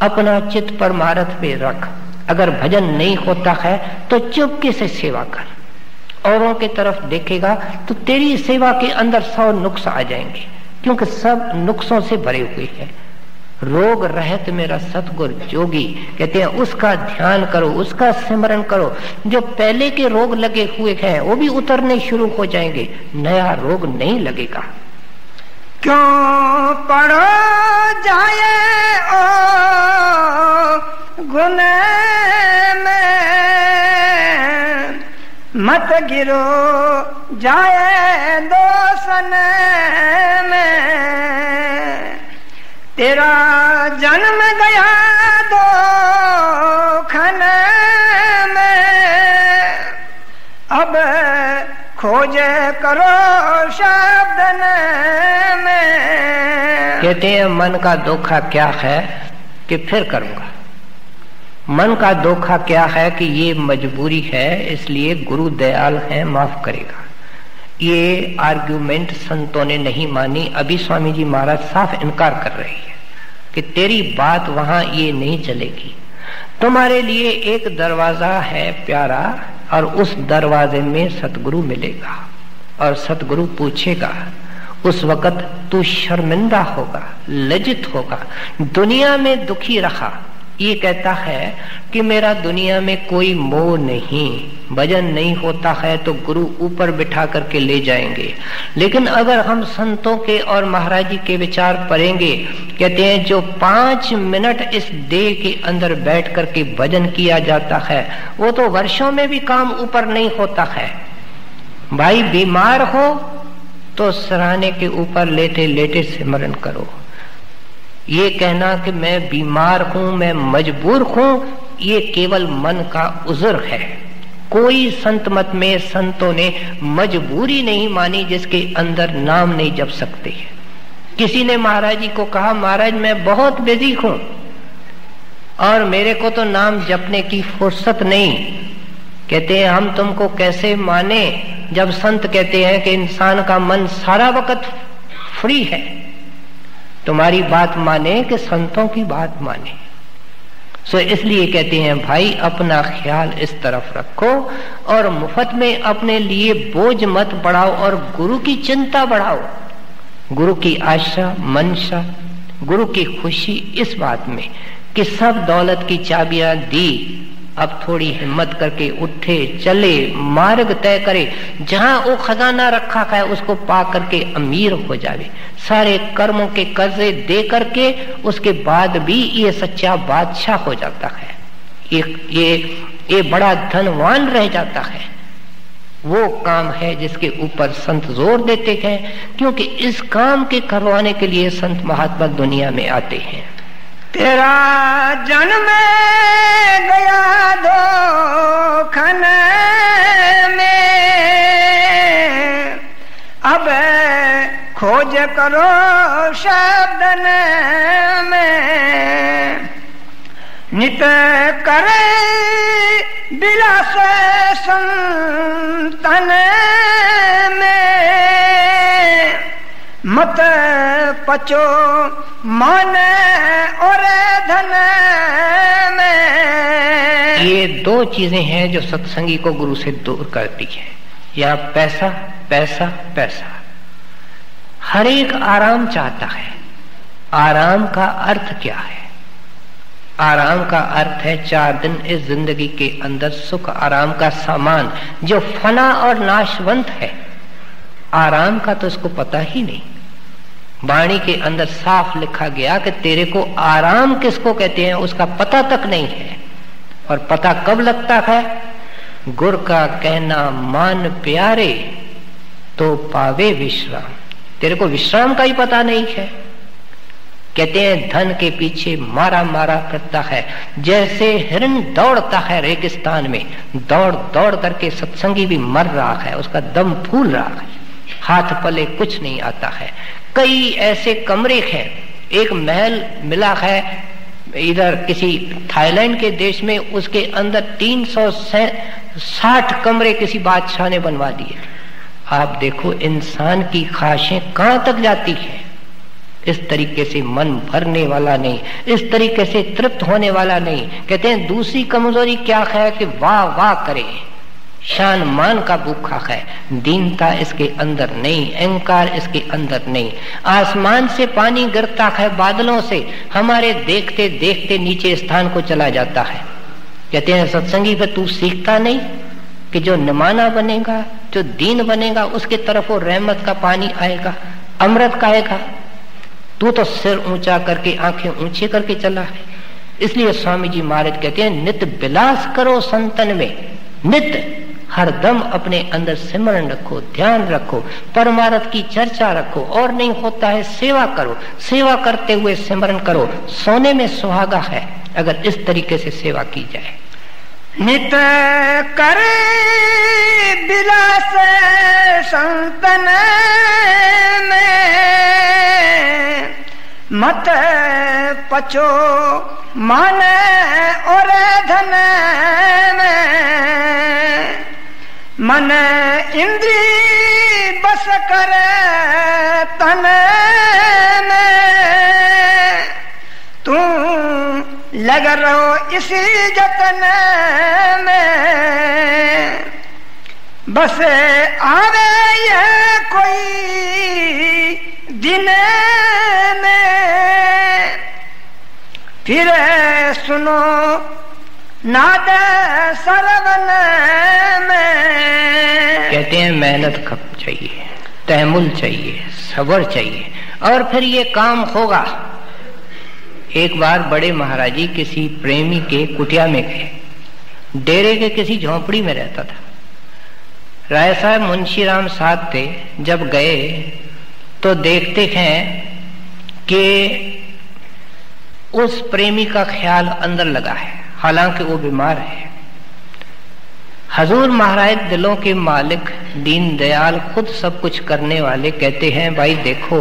अपना चित्त परमारथ पे रख। अगर भजन नहीं होता है तो चुपके से सेवा कर, औरों की तरफ देखेगा तो तेरी सेवा के अंदर 100 नुक्स आ जाएंगे, क्योंकि सब नुक्सों से भरे हुए हैं। रोग रहित मेरा सतगुर जोगी, कहते हैं उसका ध्यान करो, उसका सिमरन करो। जो पहले के रोग लगे हुए हैं वो भी उतरने शुरू हो जाएंगे, नया रोग नहीं लगेगा। क्यों पढ़ो जाए ओ गुने में, मत गिरो जाए दोसन में। तेरा जन्म गया दो खन में, अब खोज करो शब्द में। कहते हैं मन का धोखा क्या है कि फिर करूंगा। मन का धोखा क्या है कि ये मजबूरी है, इसलिए गुरु दयाल है, माफ करेगा। ये आर्ग्यूमेंट संतों ने नहीं मानी। अभी स्वामी जी महाराज साफ इनकार कर रहे हैं कि तेरी बात वहां ये नहीं चलेगी। तुम्हारे लिए एक दरवाजा है प्यारा, और उस दरवाजे में सतगुरु मिलेगा और सतगुरु पूछेगा, उस वक्त तू शर्मिंदा होगा, लज्जित होगा, दुनिया में दुखी रहा। ये कहता है कि मेरा दुनिया में कोई मोह नहीं, भजन नहीं होता है तो गुरु ऊपर बिठा करके ले जाएंगे। लेकिन अगर हम संतों के और महाराज जी के विचार पढ़ेंगे, कहते हैं जो 5 मिनट इस देह के अंदर बैठ करके भजन किया जाता है वो तो वर्षों में भी काम ऊपर नहीं होता है। भाई बीमार हो तो सराहने के ऊपर लेटे लेटे सिमरन करो। ये कहना कि मैं बीमार हूं, मैं मजबूर हूं, ये केवल मन का उज़्र है। कोई संत मत में संतों ने मजबूरी नहीं मानी जिसके अंदर नाम नहीं जप सकते। किसी ने महाराज जी को कहा, महाराज मैं बहुत बिजी हूं और मेरे को तो नाम जपने की फुर्सत नहीं। कहते हैं हम तुमको कैसे माने जब संत कहते हैं कि इंसान का मन सारा वक्त फ्री है। तुम्हारी बात माने कि संतों की बात माने। सो इसलिए कहते हैं भाई अपना ख्याल इस तरफ रखो और मुफ्त में अपने लिए बोझ मत बढ़ाओ और गुरु की चिंता बढ़ाओ। गुरु की आशा मनशा, गुरु की खुशी इस बात में कि सब दौलत की चाबियां दी, अब थोड़ी हिम्मत करके उठे चले, मार्ग तय करे, जहां वो खजाना रखा है उसको पा करके अमीर हो जावे, सारे कर्मों के कर्जे दे करके उसके बाद भी ये सच्चा बादशाह हो जाता है, ये बड़ा धनवान रह जाता है। वो काम है जिसके ऊपर संत जोर देते हैं, क्योंकि इस काम के करवाने के लिए संत महात्मा दुनिया में आते हैं। तेरा जन्म गया धोखन में, अब खोज करो शब्दन में, नित करे बिलास संतन में, मत पचो मन और धन में। ये 2 चीजें हैं जो सत्संगी को गुरु से दूर करती है, या पैसा पैसा पैसा। हर एक आराम चाहता है। आराम का अर्थ क्या है? आराम का अर्थ है 4 दिन इस जिंदगी के अंदर सुख आराम का सामान जो फना और नाशवंत है। आराम का तो उसको पता ही नहीं। वाणी के अंदर साफ लिखा गया कि तेरे को आराम किसको कहते हैं उसका पता तक नहीं है। और पता कब लगता है? गुर का कहना मान प्यारे तो पावे विश्राम। तेरे को विश्राम का ही पता नहीं है। कहते हैं धन के पीछे मारा मारा करता है, जैसे हिरण दौड़ता है रेगिस्तान में, दौड़ दौड़ करके सत्संगी भी मर रहा है, उसका दम फूल रहा है, हाथ पले कुछ नहीं आता है। कई ऐसे कमरे हैं, एक महल मिला है इधर किसी थाईलैंड के देश में, उसके अंदर 360 कमरे किसी बादशाह ने बनवा दिए। आप देखो इंसान की ख्वाहिशें कहां तक जाती है। इस तरीके से मन भरने वाला नहीं, इस तरीके से तृप्त होने वाला नहीं। कहते हैं दूसरी कमजोरी क्या है कि वाह वाह करे, शान मान का भूखा है, दीनता इसके अंदर नहीं, अहंकार इसके अंदर नहीं। आसमान से पानी गिरता है बादलों से, हमारे देखते देखते नीचे स्थान को चला जाता है। कहते हैं सत्संगी पे तू सीखता नहीं कि जो निमाना बनेगा, जो दीन बनेगा, उसके तरफ वो रहमत का पानी आएगा, अमृत का आएगा। तू तो सिर ऊंचा करके आंखें ऊंची करके चला है। इसलिए स्वामी जी महाराज कहते हैं नित विलास करो संतन में, नित हरदम अपने अंदर सिमरन रखो, ध्यान रखो, परमार्थ की चर्चा रखो, और नहीं होता है सेवा करो, सेवा करते हुए सिमरन करो। सोने में सुहागा है अगर इस तरीके से सेवा की जाए। नित करे बिलास संतन में, मत पचो मान और धन में, मन इंद्री बस कर तन में, तू लग रहो इसी जतन में, बस आवे ये कोई दिन में फिर सुनो नाद सरवन में। कहते हैं मेहनत कब चाहिए, तहमुल चाहिए, सब्र चाहिए और फिर ये काम होगा। एक बार बड़े महाराज जी किसी प्रेमी के कुटिया में गए, डेरे के किसी झोंपड़ी में रहता था। राय साहब मुंशीराम साथ थे। जब गए तो देखते हैं कि उस प्रेमी का ख्याल अंदर लगा है, हालांकि वो बीमार है। हजूर महाराज दिलों के मालिक, दीन दयाल, खुद सब कुछ करने वाले, कहते हैं भाई देखो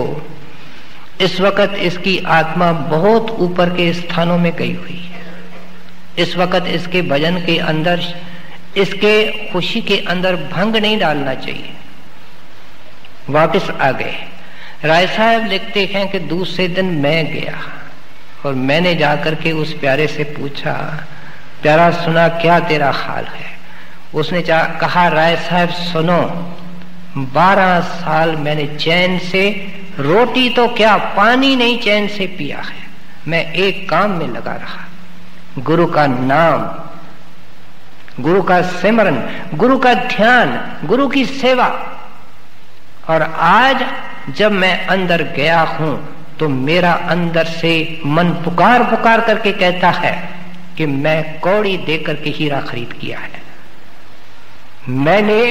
इस वक्त इसकी आत्मा बहुत ऊपर के स्थानों में गई हुई है। इस वक्त इसके भजन के अंदर, इसके खुशी के अंदर भंग नहीं डालना चाहिए। वापस आ गए। राय साहब लिखते हैं कि दूसरे दिन मैं गया और मैंने जाकर के उस प्यारे से पूछा, प्यारा सुना क्या तेरा हाल है? उसने कहा राय साहब सुनो, 12 साल मैंने चैन से रोटी तो क्या पानी नहीं चैन से पिया है। मैं एक काम में लगा रहा, गुरु का नाम, गुरु का सिमरन, गुरु का ध्यान, गुरु की सेवा। और आज जब मैं अंदर गया हूं तो मेरा अंदर से मन पुकार पुकार करके कहता है कि मैं कौड़ी देकर के हीरा खरीद किया है। मैंने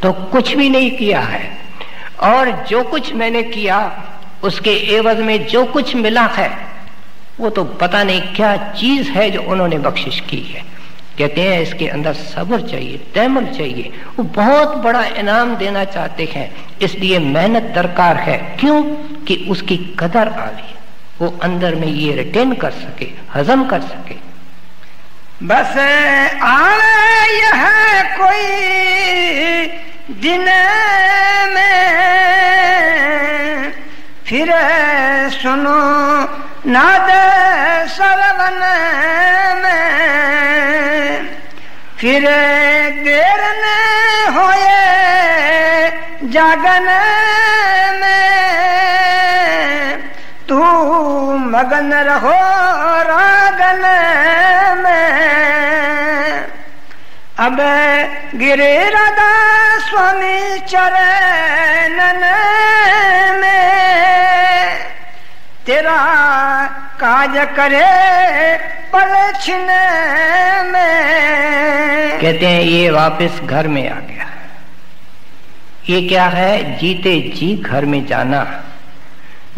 तो कुछ भी नहीं किया है और जो कुछ मैंने किया उसके एवज में जो कुछ मिला है वो तो पता नहीं क्या चीज है जो उन्होंने बख्शिश की है। कहते हैं इसके अंदर सब्र चाहिए, तहमुल चाहिए। वो बहुत बड़ा इनाम देना चाहते हैं, इसलिए मेहनत दरकार है। क्यों? कि उसकी कदर आवे, वो अंदर में ये रिटेन कर सके, हजम कर सके। बस आवे यह कोई दिन में फिर सुनो नाद सरवन में। फिर देर न होए जागन में, तू मगन रहो रागन में। अब गिरे राधा स्वामी चरणन में, तेरा काज करे पलछन में। कहते हैं ये वापस घर में आ गया। ये क्या है? जीते जी घर में जाना।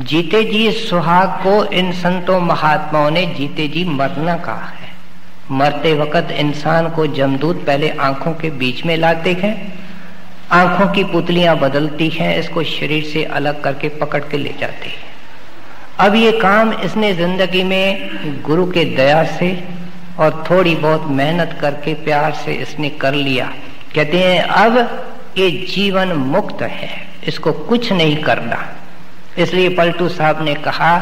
जीते जी सुहाग को इन संतों महात्माओं ने जीते जी मरना कहा है। मरते वक्त इंसान को जमदूत पहले आंखों के बीच में लाते हैं, आंखों की पुतलियां बदलती हैं, इसको शरीर से अलग करके पकड़ के ले जाते हैं। अब ये काम इसने जिंदगी में गुरु के दया से और थोड़ी बहुत मेहनत करके प्यार से इसने कर लिया। कहते हैं अब ये जीवन मुक्त है, इसको कुछ नहीं करना। इसलिए पलटू साहब ने कहा,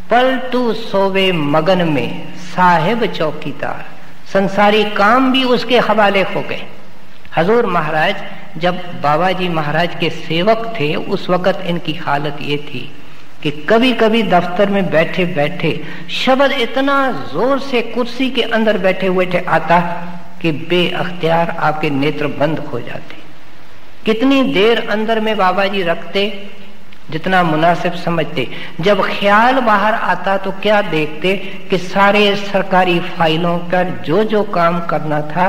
पलटू सोवे मगन में साहिब चौकीदार। संसारी काम भी उसके हवाले हो गए। हजूर महाराज जब बाबा जी महाराज के सेवक थे उस वक्त इनकी हालत ये थी कि कभी कभी दफ्तर में बैठे बैठे शब्द इतना जोर से कुर्सी के अंदर बैठे हुए थे आता कि बेअख्तियार आपके नेत्र बंद हो जाते। कितनी देर अंदर में बाबा जी रखते जितना मुनासिब समझते। जब ख्याल बाहर आता तो क्या देखते कि सारे सरकारी फाइलों पर जो जो काम करना था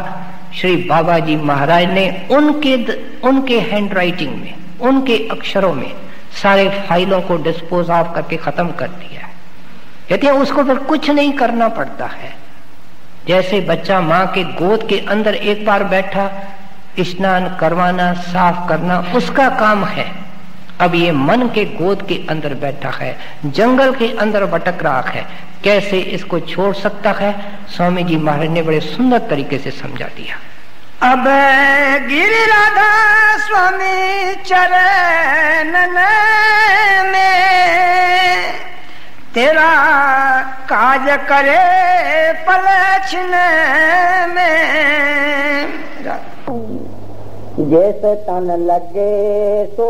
श्री बाबा जी महाराज ने उनके हैंड राइटिंग में, उनके अक्षरों में सारे फाइलों को डिस्पोज ऑफ करके खत्म कर दिया है। कहते हैं उसको फिर कुछ नहीं करना पड़ता है। जैसे बच्चा माँ के गोद के अंदर एक बार बैठा, स्नान करवाना, साफ करना उसका काम है। अब ये मन के गोद के अंदर बैठा है, जंगल के अंदर भटक रहा है, कैसे इसको छोड़ सकता है? स्वामी जी महाराज ने बड़े सुंदर तरीके से समझा दिया। अब गिरि राधा स्वामी चरणन में, तेरा काज करे पलछन में। जैसे तन लगे सो